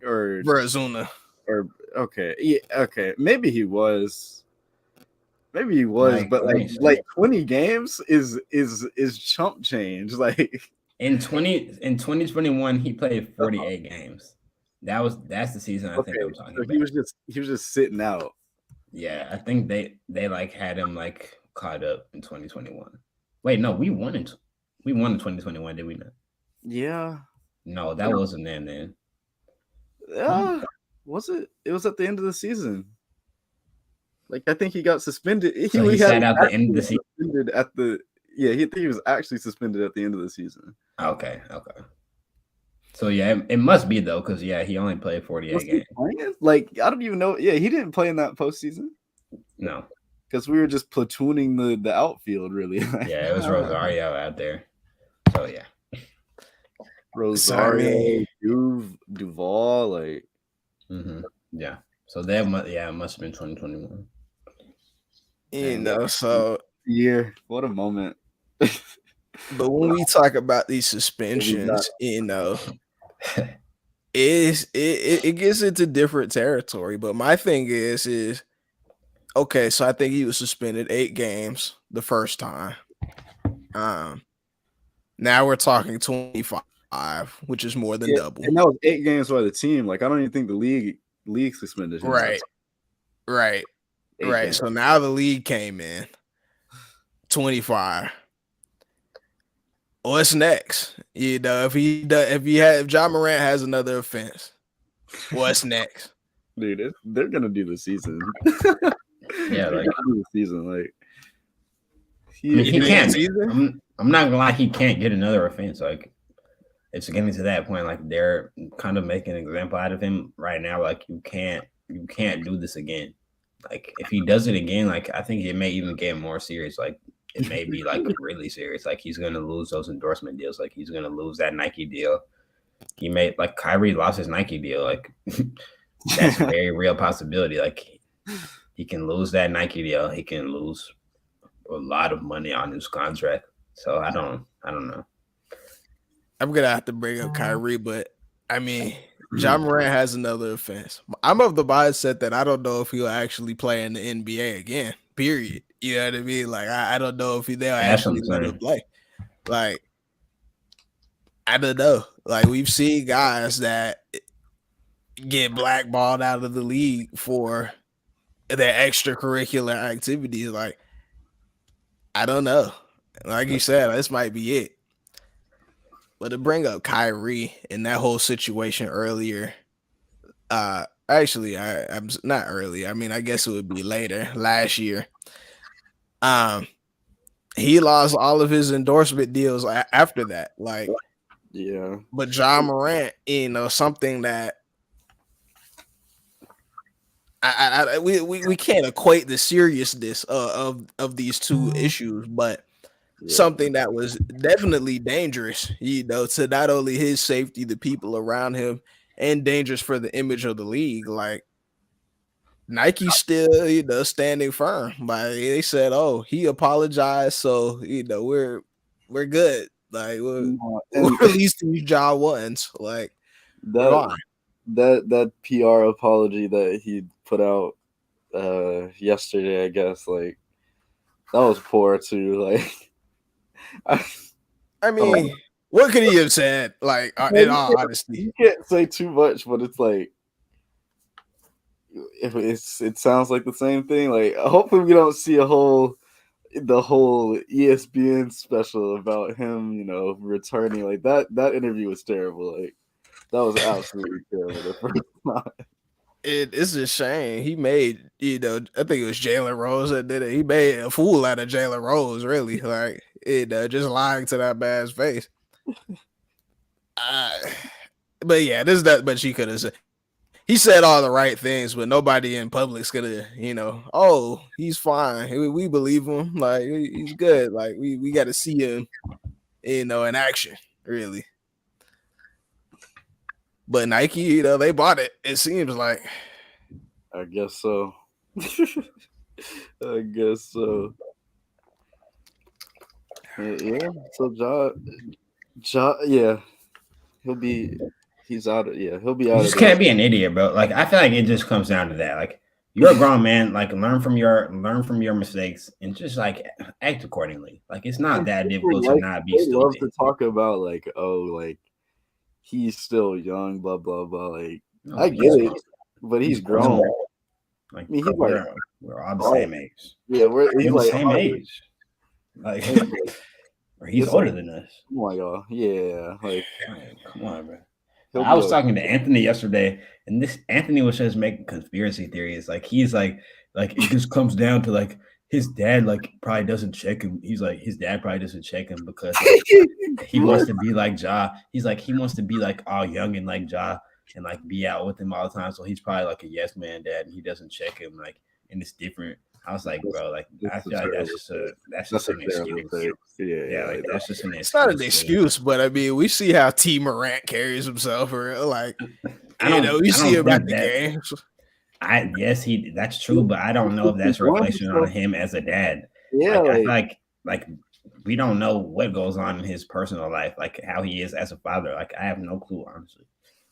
or for Ozuna. Or okay, yeah, okay, maybe he was, but like 20 games is chump change. Like in 2021, he played 48 games. That's the season I think I'm talking about. He was just sitting out. Yeah, I think they like had him like caught up in 2021. Wait, no, we won in 2021, did we not? Yeah. No, that wasn't then. Yeah. Was it? It was at the end of the season. Like, I think he got suspended. So he sat out the end of the season. He was actually suspended at the end of the season. Okay. So yeah, it must be though, because yeah, he only played 48 games. Like, I don't even know. Yeah, he didn't play in that postseason. No, because we were just platooning the outfield, really. Yeah, it was Rosario out there. So yeah, Rosario, Duvall, like. Mm-hmm. Yeah. So that it must have been 2021. You know, so yeah, what a moment. But when we talk about these suspensions, you know, it gets into different territory. But my thing is okay, so I think he was suspended 8 games the first time. Now we're talking 25, which is more than double. And that was 8 games by the team. Like, I don't even think the league suspended him. Right. So now the league came in 25. What's next? You know, if John Morant has another offense, what's next? Dude, they're gonna do the season. Yeah, like do the season. Like he can't. I'm not gonna lie, he can't get another offense. Like, it's getting to that point. Like, they're kind of making an example out of him right now. Like, you can't do this again. Like, if he does it again, like, I think it may even get more serious. Like, it may be like really serious. Like, he's gonna lose those endorsement deals. Like, he's gonna lose that Nike deal. He made, like, Kyrie lost his Nike deal. Like, that's a very real possibility. Like, he can lose that Nike deal. He can lose a lot of money on his contract. So I don't know. I'm gonna have to bring up Kyrie, but I mean, John Morant has another offense. I'm of the mindset that I don't know if he'll actually play in the NBA again. Period. You know what I mean? Like, I don't know if they'll actually let him play. Like, I don't know. Like, we've seen guys that get blackballed out of the league for their extracurricular activities. Like, I don't know. Like you said, this might be it. But to bring up Kyrie and that whole situation earlier, actually, I'm not early. I mean, I guess it would be later, last year. He lost all of his endorsement deals after that. Like, yeah. But John Morant, you know, something that we can't equate the seriousness of these two issues, but something that was definitely dangerous, you know, to not only his safety, the people around him, and dangerous for the image of the league. Like, Nike still, you know, standing firm. But they said, "Oh, he apologized, so you know we're good. Like, we're releasing these John ones. Like, that PR apology that he put out yesterday, I guess. Like that was poor too. Like I mean, what could he have said? Like, in all honesty, you can't say too much, but it's like it sounds like the same thing. Like hopefully we don't see the whole ESPN special about him, returning. Like that interview was terrible. Like that was absolutely terrible. The first time. it's a shame. He made, I think it was Jalen Rose that did it. He made a fool out of Jalen Rose, really. Like, just lying to that man's face. But yeah, but she could have said, he said all the right things, but nobody in public's gonna, oh, he's fine. We believe him. Like, he's good. Like, we got to see him, in action, really. But Nike, they bought it. It seems like. I guess so. I guess so. Yeah. So yeah, he's out. He'll be out. You just can't be an idiot, bro. Like I feel like it just comes down to that. Like you're a grown man. Like learn from your mistakes and just like act accordingly. Like it's not that difficult to not be stupid. Love to talk about like he's still young, blah blah blah. Like no, I get it, but he's grown. Like I mean, we're all the same age. Yeah, we're the same age. Like or he's older than us. Oh my god, yeah. Like come on, bro. I was talking to Anthony yesterday, and Anthony was just making conspiracy theories. Like he's like it just comes down to like his dad like probably doesn't check him. He's like his dad probably doesn't check him because like, he wants to be like Ja. He's like he wants to be like all young and like Ja and like be out with him all the time. So he's probably like a yes man dad, and he doesn't check him like, and it's different. I was like, bro, like I feel like that's just an excuse. Yeah, like that's just an excuse. It's not an excuse, but I mean, we see how T Morant carries himself, or like, you see him at the games. That's true, but I don't know if that's a reflection on him as a dad. Yeah, I feel like we don't know what goes on in his personal life, like how he is as a father. Like I have no clue, honestly.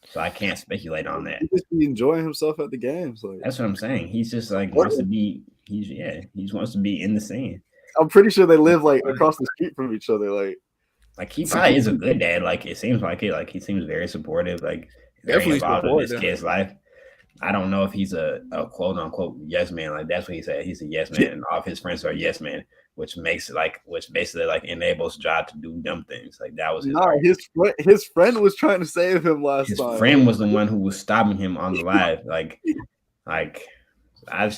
So I can't speculate on that. He just be enjoying himself at the games. Like that's what I'm saying. He's just like wants to be. He wants to be in the scene. I'm pretty sure they live like across the street from each other. Like he probably is a good dad. Like it seems like it. Like he seems very supportive. Like very involved in his kid's life. I don't know if he's a quote unquote yes man. Like that's what he said. He's a yes man, and all of his friends are yes man, which basically like enables Ja to do dumb things. Like that was his friend was trying to save him last time. His friend was the one who was stopping him on the live. Like I think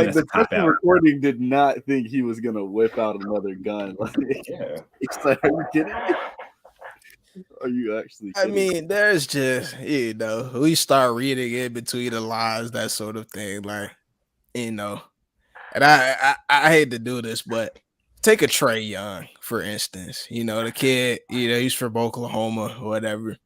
that's the person recording did not think he was gonna whip out another gun. Like, it's like, are you kidding me? Are you actually kidding? I mean, there's just we start reading in between the lines, that sort of thing. Like, and I hate to do this, but take a Trae Young, for instance. The kid, he's from Oklahoma or whatever.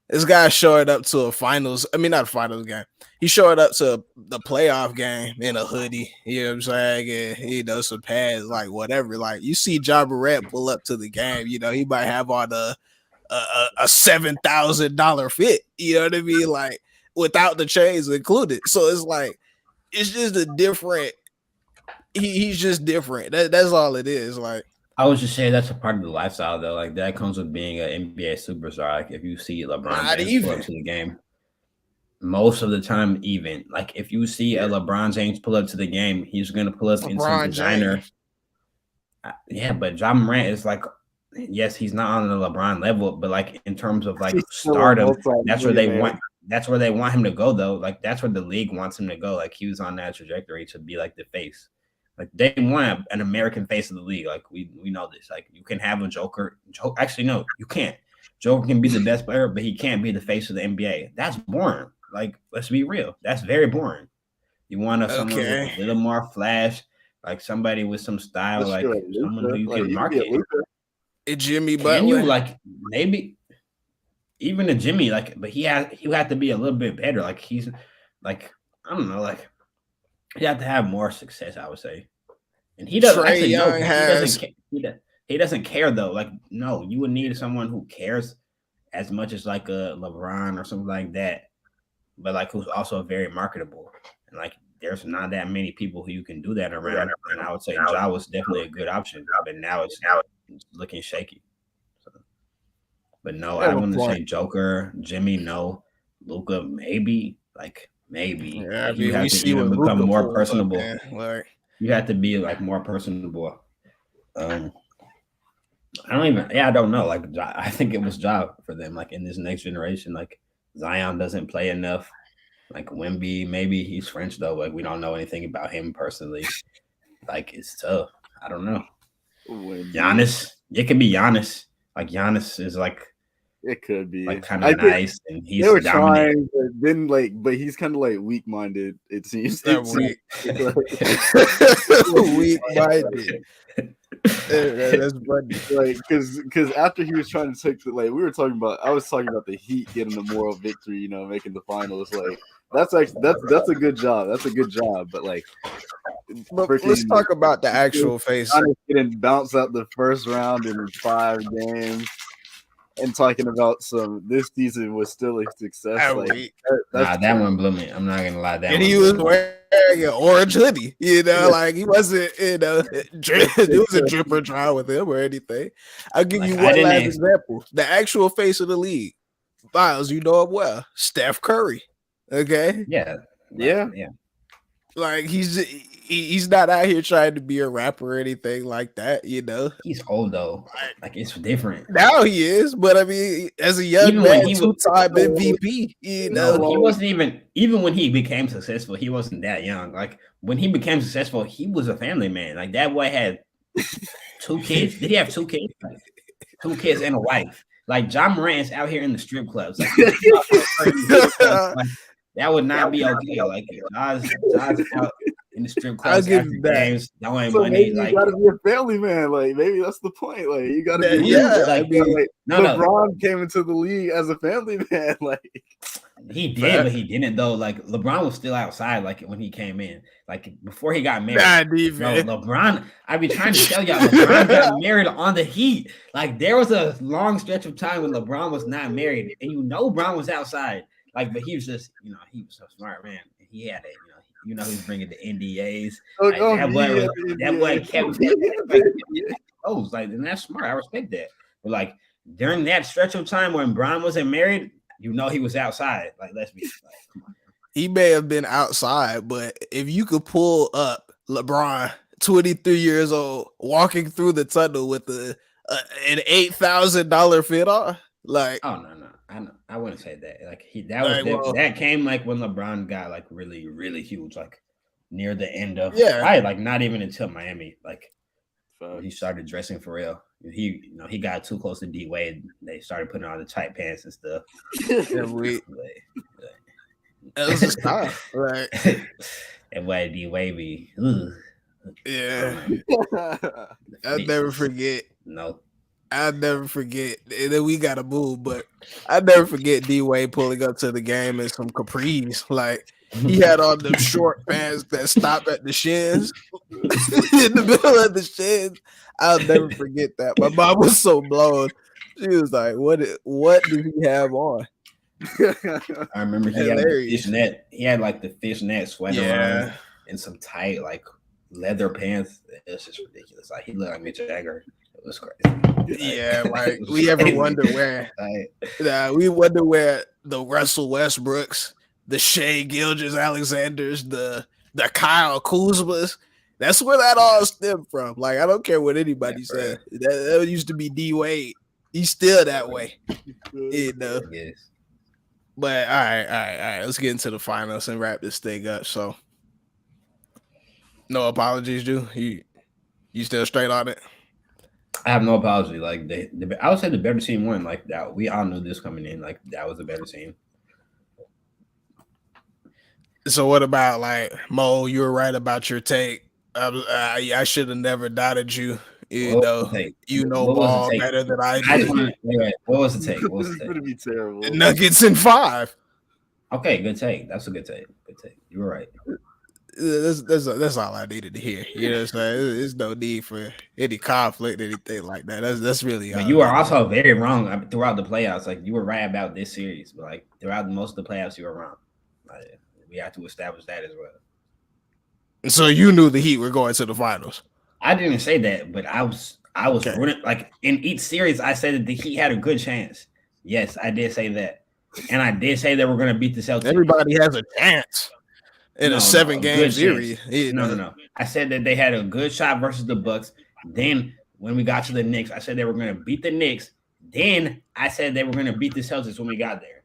This guy showed up to not a finals game. He showed up to the playoff game in a hoodie, you know what I'm saying? And he does some pads, like whatever. Like you see Ja Morant pull up to the game, he might have on a $7,000 fit, you know what I mean? Like without the chains included. So it's like it's just a different. He's just different. That's all it is. Like. I was just saying that's a part of the lifestyle, though. Like that comes with being an NBA superstar. Like if you see LeBron James pull up to the game, most of the time, even like if you see a LeBron James pull up to the game, he's gonna pull up in some designer. Yeah, but Ja Morant is like, yes, he's not on the LeBron level, but like in terms of like stardom, that's where they want. That's where they want him to go, though. Like that's where the league wants him to go. Like he was on that trajectory to be like the face. Like they want an American face of the league. Like we know this. Like you can have a Joker. Actually, no, you can't. Joker can be the best player, but he can't be the face of the NBA. That's boring. Like let's be real. That's very boring. You want someone with a little more flash, like somebody with some style, like someone who you can market. A Jimmy Butler. Can you like maybe even a Jimmy? Like, but he had to be a little bit better. Like he's like I don't know, like. He have to have more success, I would say, and he doesn't. Actually, he doesn't care though. Like, no, you would need someone who cares as much as like a LeBron or something like that, but like who's also very marketable and like there's not that many people who you can do that around. And I would say Ja was definitely a good option, but now it's looking shaky. So, but no, I wouldn't say Joker, Jimmy, no, Luka, maybe. Yeah, I Like, you mean, have we to see even what become Luca more pulled up, personable. man. Like, You have to be like more personable. I don't know. Like, I think it was Ja for them. Like in this next generation, like Zion doesn't play enough. Like Wemby, maybe he's French though. Like we don't know anything about him personally. Like it's tough. I don't know. Giannis, it could be Giannis. Like Giannis is like It could be like kind of nice, and he's they were dominant. trying, but then but he's kind of like weak minded. It seems. weak minded. That's funny. Like because after he was trying to take the I was talking about the Heat getting the moral victory, making the finals. Like that's a good job. That's a good job. But like, but let's talk about the actual face. Getting bounced out the first round in 5 games. And talking about this season was still a success. That one blew me. I'm not gonna lie. And he was wearing an orange hoodie. Like he wasn't. It was a drip or dry with him or anything. I'll give you one last example. The actual face of the league, Miles. You know him well, Steph Curry. Okay. Yeah. Like he's not out here trying to be a rapper or anything like that, He's old though. Like it's different. Now he is, but I mean, as a young man, two-time MVP, he wasn't even when he became successful, he wasn't that young. Like when he became successful, he was a family man. Like that boy had 2 kids. Did he have 2 kids? 2 kids and a wife. Like John Morant's out here in the strip clubs. Like, that would not be okay. Like John's out in the strip clubs after games, throwing money. Maybe you gotta be a family man. Like maybe that's the point. Like you gotta be. LeBron came into the league as a family man. Like he did, but he didn't though. Like LeBron was still outside. Like when he came in, like before he got married. LeBron. I be trying to tell y'all, LeBron got married on the Heat. Like there was a long stretch of time when LeBron was not married, and LeBron was outside. Like, but he was just, he was a smart man. He had it, he was bringing the NDAs. That boy kept like, and that's smart. I respect that. But like during that stretch of time when Bron wasn't married, he was outside. Like, let's be like, come on. He may have been outside, but if you could pull up LeBron, 23 years old, walking through the tunnel with an $8,000 fit on, like, oh no. I wouldn't say that. Like that came like when LeBron got like really, really huge, like near the end of probably like not even until Miami, like he started dressing for real. He got too close to D Wade. They started putting on the tight pants and stuff. That was his time, right? And why D Wade be? Yeah, I'll never forget. No. I'll never forget. And then we got to move, but I'll never forget D-Wade pulling up to the game in some capris. Like he had on them short pants that stop at the shins in the middle of the shins. I'll never forget that. My mom was so blown. She was like, "What did he have on?" I remember he had the fishnet. He had like the fishnet sweater on and some tight like leather pants. It's just ridiculous. Like he looked like Mitch Jagger. It was crazy. Yeah, like we ever wonder where the Russell Westbrooks, the Shea Gilgeous-Alexanders, the Kyle Kuzmas, that's where that all stemmed from. Like I don't care what anybody said. That used to be D Wade. He's still that way. Yes. But all right. Let's get into the finals and wrap this thing up. So no apologies, Drew. You still straight on it? I have no apology. Like I would say the better team won. Like that, we all knew this coming in. Like that was a better team. So what about like Mo? You were right about your take. I should have never doubted you. Ball better than I do. What was the take? This is going to be terrible. Nuggets in 5. Okay, good take. That's a good take. Good take. You were right. That's all I needed to hear. You know what I'm saying? There's no need for any conflict, anything like that. That's really. But you were also very wrong throughout the playoffs. Like you were right about this series, but like throughout most of the playoffs, you were wrong. Like, we have to establish that as well. So you knew the Heat were going to the finals. I didn't say that, but I was Okay. rooting, like in each series. I said that the Heat had a good chance. Yes, I did say that, and I did say they were going to beat the Celtics. Everybody has a chance in a 7-game good series. chance. No. I said that they had a good shot versus the Bucks. Then when we got to the Knicks, I said they were going to beat the Knicks. Then I said they were going to beat the Celtics when we got there.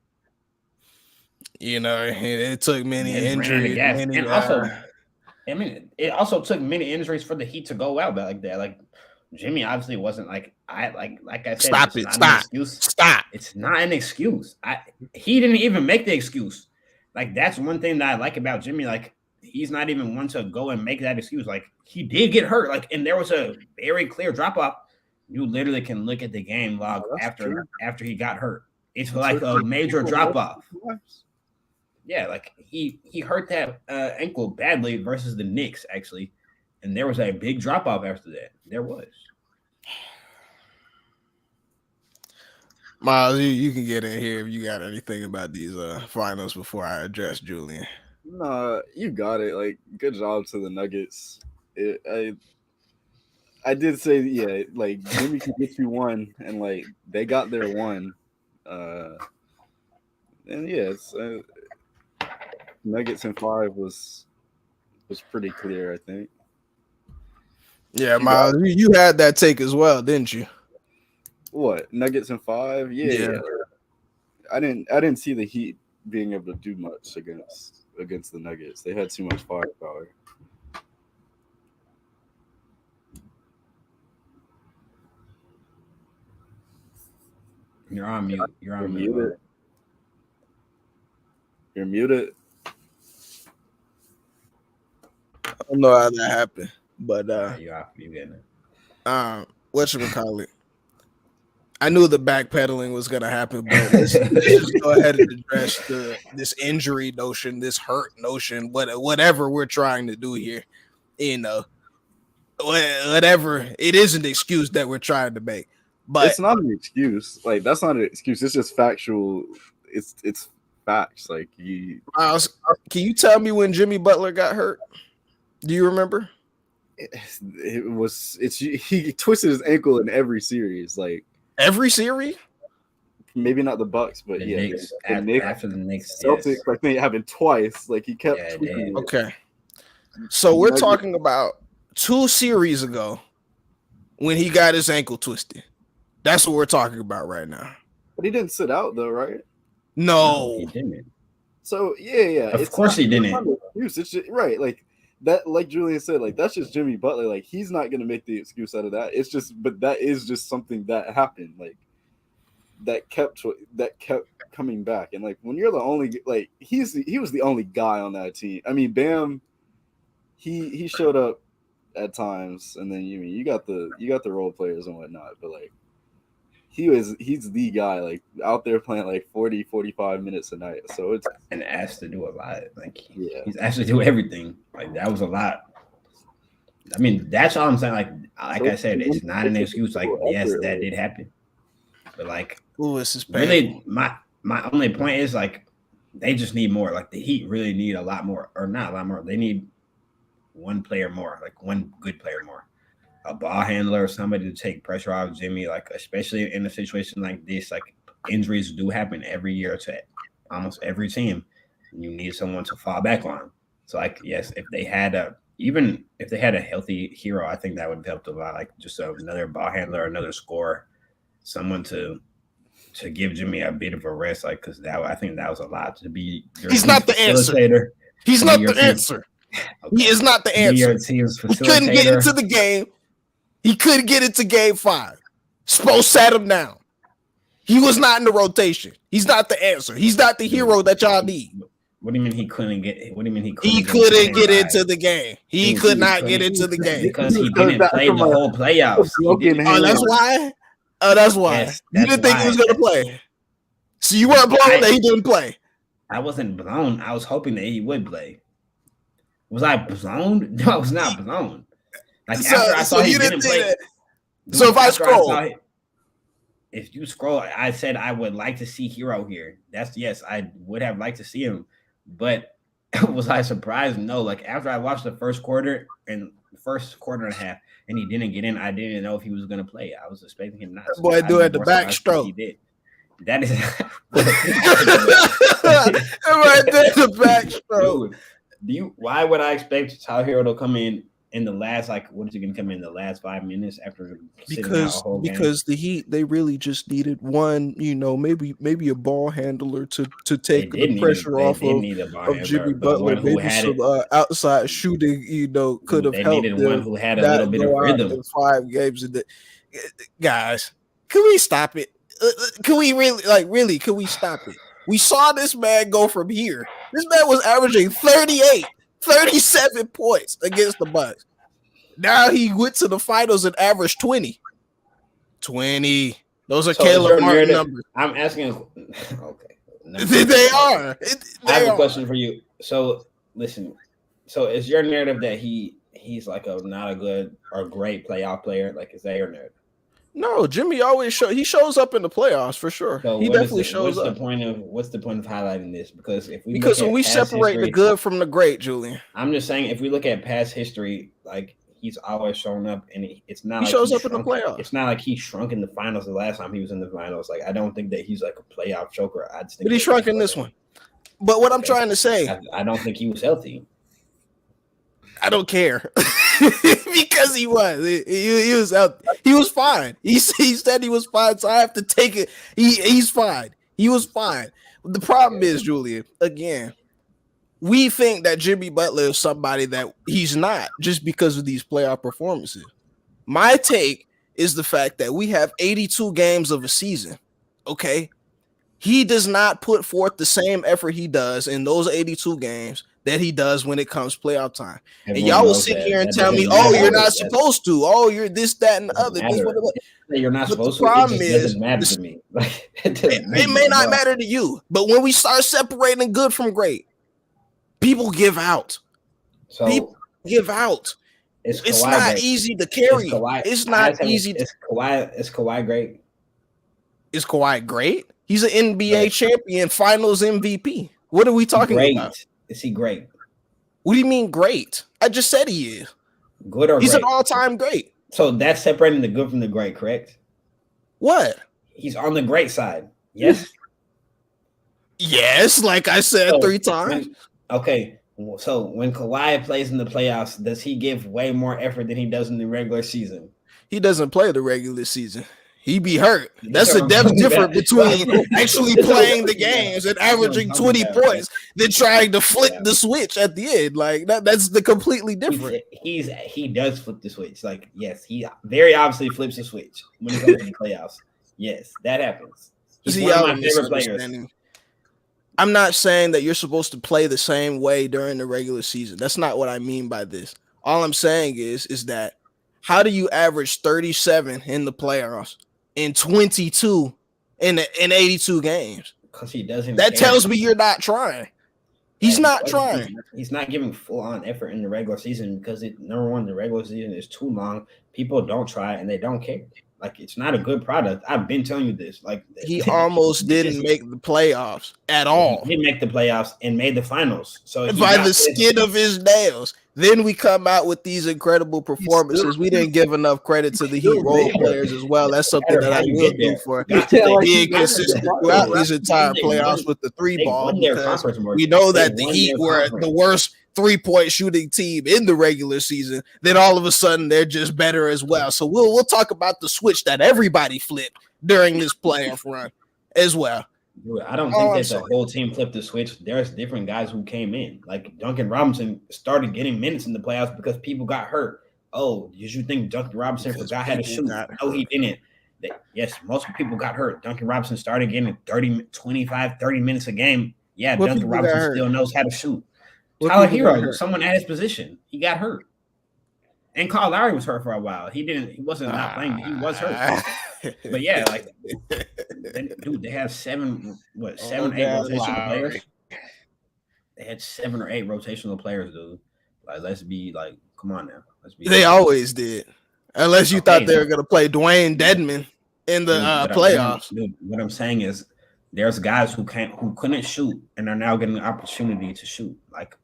It took many injuries. And also, I mean, it also took many injuries for the Heat to go out like that. Like Jimmy obviously wasn't like I said. Stop it! Stop! It's not an excuse. He didn't even make the excuse. Like that's one thing that I like about Jimmy. Like he's not even one to go and make that excuse. Like he did get hurt. Like and there was a very clear drop off. You literally can look at the game log after he got hurt. It's like a major drop off. Yeah, like he hurt that ankle badly versus the Knicks actually, and there was a big drop off after that. There was. Miles, you can get in here if you got anything about these finals before I address Julian. No, you got it. Like, good job to the Nuggets. I did say, yeah, like Jimmy can get you one, and like they got their one. And yeah, it's Nuggets in 5 was pretty clear, I think. Yeah, Miles, you had that take as well, didn't you? What, Nuggets in 5? Yeah. I didn't see the Heat being able to do much against the Nuggets. They had too much firepower. You're on mute. You're muted. You're muted. I don't know how that happened, but you getting it. Whatchamacallit? I knew the backpedaling was gonna happen, but let's just go ahead and address this injury notion, this hurt notion, whatever we're trying to do here. Whatever it is an excuse that we're trying to make, but it's not an excuse. Like that's not an excuse. It's just factual. It's facts. Like Miles, can you tell me when Jimmy Butler got hurt? Do you remember? He twisted his ankle in every series. Like every series? Maybe not the Bucks, but the Knicks, after the Knicks, Celtics. Yes. Like they happened twice. Like he kept tweaking it. Okay. So we're talking about 2 series ago when he got his ankle twisted. That's what we're talking about right now. But he didn't sit out though, right? No, he didn't. So yeah. Of course he didn't. It's just, right, like that. Like Julian said, like that's just Jimmy Butler. Like he's not gonna make the excuse out of that. It's just, but that is just something that happened. Like that kept coming back. And like when you're the only, like he was the only guy on that team. I mean, Bam, he showed up at times, and then you got the role players and whatnot, but like he's the guy, like out there playing like 40-45 minutes a night. So it's and asked to do a lot. Like he's actually do everything. Like that was a lot. I mean, that's all I'm saying. Like I said, it's not an excuse. Like yes, that did happen, but like this is really my only point is like they just need more. Like the Heat really need a lot more, or not a lot more. They need one player more, like one good player more, a ball handler, somebody to take pressure off Jimmy. Like especially in a situation like this, like injuries do happen every year to almost every team. You need someone to fall back on. So like yes, if they had a healthy hero, I think that would have helped a lot. Like just another ball handler, another scorer, someone to give Jimmy a bit of a rest. Like because I think that was a lot to be. He's not the answer. He's not the answer. Okay. He is not the answer. He couldn't get into the game. He couldn't get into game 5. Spo sat him down. He was not in the rotation. He's not the answer. He's not the hero that y'all need. What do you mean he couldn't get? What do you mean he couldn't get into the game? He could not get into the game because he didn't play the whole playoffs. Oh, that's why. That's why. Yes, you didn't think he was going to play. So you weren't blown that he didn't play. I wasn't blown. I was hoping that he would play. Was I blown? No, I was not blown. Like after I saw he didn't play. That. So if I scroll, if you scroll, I said I would like to see Hero here. That's yes, I would have liked to see him, but Was I surprised? No. Like after I watched the first quarter and a half, and he didn't get in, I didn't know if he was going to play. I was expecting him not That to. boy I'd do be at the more surprised if he backstroke. did. That is Right there, the backstroke. Dude, why would I expect Tyler Hero to come in the last, like, what is he going to come in the last 5 minutes after sitting out a whole game? Because the Heat, they really just needed one, maybe a ball handler to take the pressure off of Jimmy Butler. Maybe some outside shooting, could have They helped needed them one who had a little bit of rhythm. in 5 games. Guys, can we stop it? Can we really? Can we stop it? We saw this man go from here. This man was averaging 38, 37 points against the Bucks. Now he went to the finals and averaged 20. 20. Those are Caleb Martin numbers. I'm asking. Okay. They are. I have a question for you. So listen. So is your narrative that he's like not a good or great playoff player? Like, is that your narrative? No, Jimmy always shows up in the playoffs for sure. So he definitely shows up. What's the point of highlighting this? Because when we separate the good from the great, Julian. I'm just saying, if we look at past history, like he's always shown up, and it's not. He shows up in the playoffs. It's not like he shrunk in the finals the last time he was in the finals. Like, I don't think that he's like a playoff choker. I just think but he shrunk in this one. But what I'm trying to say, I don't think he was healthy. I don't care because he was. He was out. He was fine. He said he was fine, so I have to take it. He's fine. He was fine. The problem is, Julian, again, we think that Jimmy Butler is somebody that he's not just because of these playoff performances. My take is the fact that we have 82 games of a season. Okay, he does not put forth the same effort he does in those 82 games that he does when it comes playoff time. And y'all will sit here and tell me, "Oh, you're not supposed to. Oh, you're this, that, and the other." You're not supposed to. The problem is, doesn't matter to me. It may not matter to you, but when we start separating good from great, people give out. People give out. It's not easy to carry. It's not easy. Is Kawhi great? Is Kawhi great? He's an NBA champion, Finals MVP. What are we talking about? Is he great? What do you mean great? I just said he is. Good or he's great? An all-time great. So that's separating the good from the great, correct? What? He's on the great side. Yes. Yes, like I said 3 times. So when Kawhi plays in the playoffs, does he give way more effort than he does in the regular season? He doesn't play the regular season. He be hurt. That's the depth difference between actually playing the games and averaging 20 points than trying to flip the switch at the end. Like that's the completely different. He does flip the switch. Like, yes, he very obviously flips the switch when it comes to the playoffs. Yes, that happens. He's one of my favorite players. I'm not saying that you're supposed to play the same way during the regular season. That's not what I mean by this. All I'm saying is that how do you average 37 in the playoffs? In 22 in 82 games, because he doesn't. That tells me you're not trying. He's not trying. He's not giving full on effort in the regular season because number one, the regular season is too long. People don't try and they don't care. Like, it's not a good product. I've been telling you this. Like, he almost didn't make the playoffs at all. He didn't make the playoffs and made the finals. So by the skin of his nails. Then we come out with these incredible performances. We didn't give enough credit to the Heat role players as well. That's something that I will do for being consistent throughout these entire playoffs with the 3 ball. Because we know that the Heat were the worst 3-point shooting team in the regular season. Then all of a sudden they're just better as well. So we'll talk about the switch that everybody flipped during this playoff run as well. Dude, I don't think that the whole team flipped the switch. There's different guys who came in. Like, Duncan Robinson started getting minutes in the playoffs because people got hurt. Oh, did you think Duncan Robinson forgot how to shoot? No, he didn't. Yes, most people got hurt. Duncan Robinson started getting 30 minutes a game. Yeah, Duncan Robinson still knows how to shoot. Tyler Hero, someone at his position, he got hurt. And Kyle Lowry was hurt for a while. He wasn't not playing, but he was hurt. But yeah, like, dude, they have 7 or 8 rotational players. They had 7 or 8 rotational players, dude. Like, let's be like, come on now. They always did, unless you thought they were gonna play Dwayne Dedman in the playoffs. Dude, what I'm saying is, there's guys who couldn't shoot and are now getting an opportunity to shoot. Like,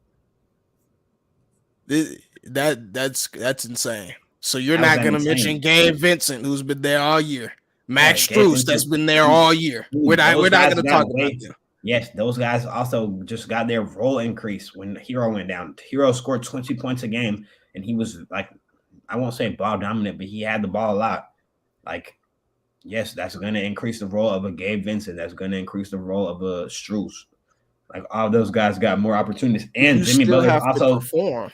That's insane. So you're How's not that gonna insane? mention Gabe Vincent, who's been there all year. Max Yeah, Gabe Strus, that's Vincent. been there all year. We're Those not guys gonna got talk about way. them. Yes, those guys also just got their role increase when Hero went down. Hero scored 20 points a game, and he was like, I won't say ball dominant, but he had the ball a lot. Like, yes, that's going to increase the role of a Gabe Vincent. That's going to increase the role of a Strus. Like, all those guys got more opportunities. And You Jimmy still Butler's have to also, perform.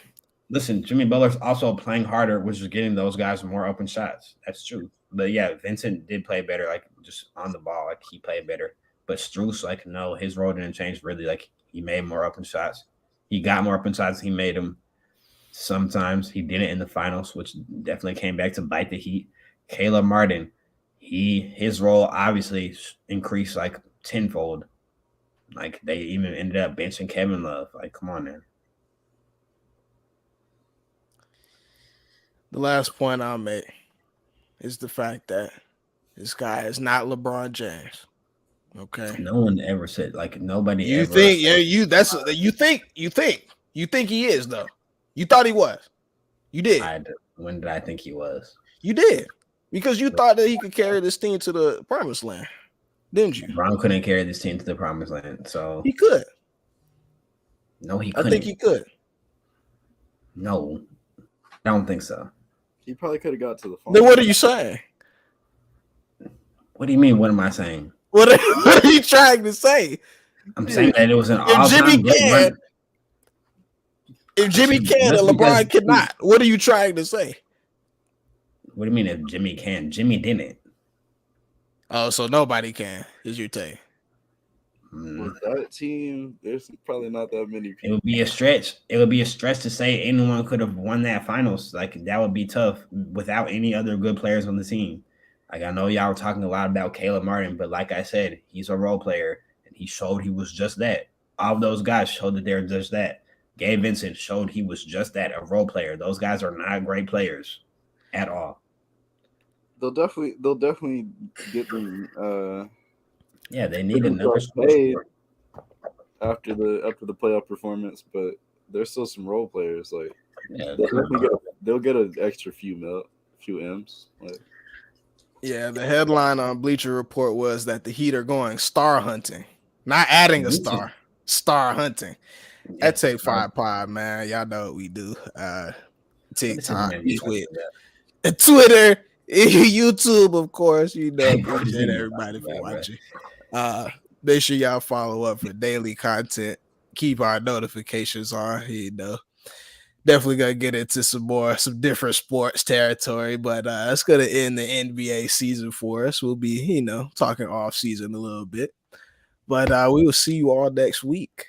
listen, Jimmy Butler's also playing harder, which is getting those guys more open shots. That's true. But yeah, Vincent did play better, like just on the ball. Like, he played better. But Strus, like, no, his role didn't change really. Like, he made more open shots. He got more open shots. He made them sometimes. He did it in the finals, which definitely came back to bite the Heat. Caleb Martin, his role obviously increased like tenfold. Like, they even ended up benching Kevin Love. Like, come on, man. The last point I'll make is the fact that this guy is not LeBron James. Okay. No one ever said, like, nobody You ever. think you think he is though. You thought he was. You did. When did I think he was? You did. Because you thought that he could carry this team to the promised land. Didn't you? Brown couldn't carry this team to the promised land. So he could. No, he couldn't. I think he could. No. I don't think so. He probably could have got to the final. Then what are you saying? What do you mean? What am I saying? What are you trying to say? I'm saying that it was an if Jimmy can, run. If Jimmy can and LeBron cannot, what are you trying to say? What do you mean if Jimmy can? Jimmy didn't. Oh, so nobody can, is your take. With that team, there's probably not that many people. It would be a stretch. It would be a stretch to say anyone could have won that finals. Like, that would be tough without any other good players on the team. Like, I know y'all were talking a lot about Caleb Martin, but like I said, he's a role player, and he showed he was just that. All of those guys showed that they're just that. Gabe Vincent showed he was just that, a role player. Those guys are not great players at all. They'll definitely get them. Yeah, they need another sport after the playoff performance, but there's still some role players. Like, yeah, they'll get an extra few M's. Like, yeah, the headline on Bleacher Report was that the Heat are going star hunting, not adding a star, star hunting. That take 5 pod, man. Y'all know what we do. TikTok, Twitter, YouTube, of course. You know, appreciate everybody for watching. Make sure y'all follow up for daily content. Keep our notifications on. You know, definitely gonna get into some different sports territory, but it's gonna end the NBA season for us. We'll be, talking off season a little bit, but we will see you all next week.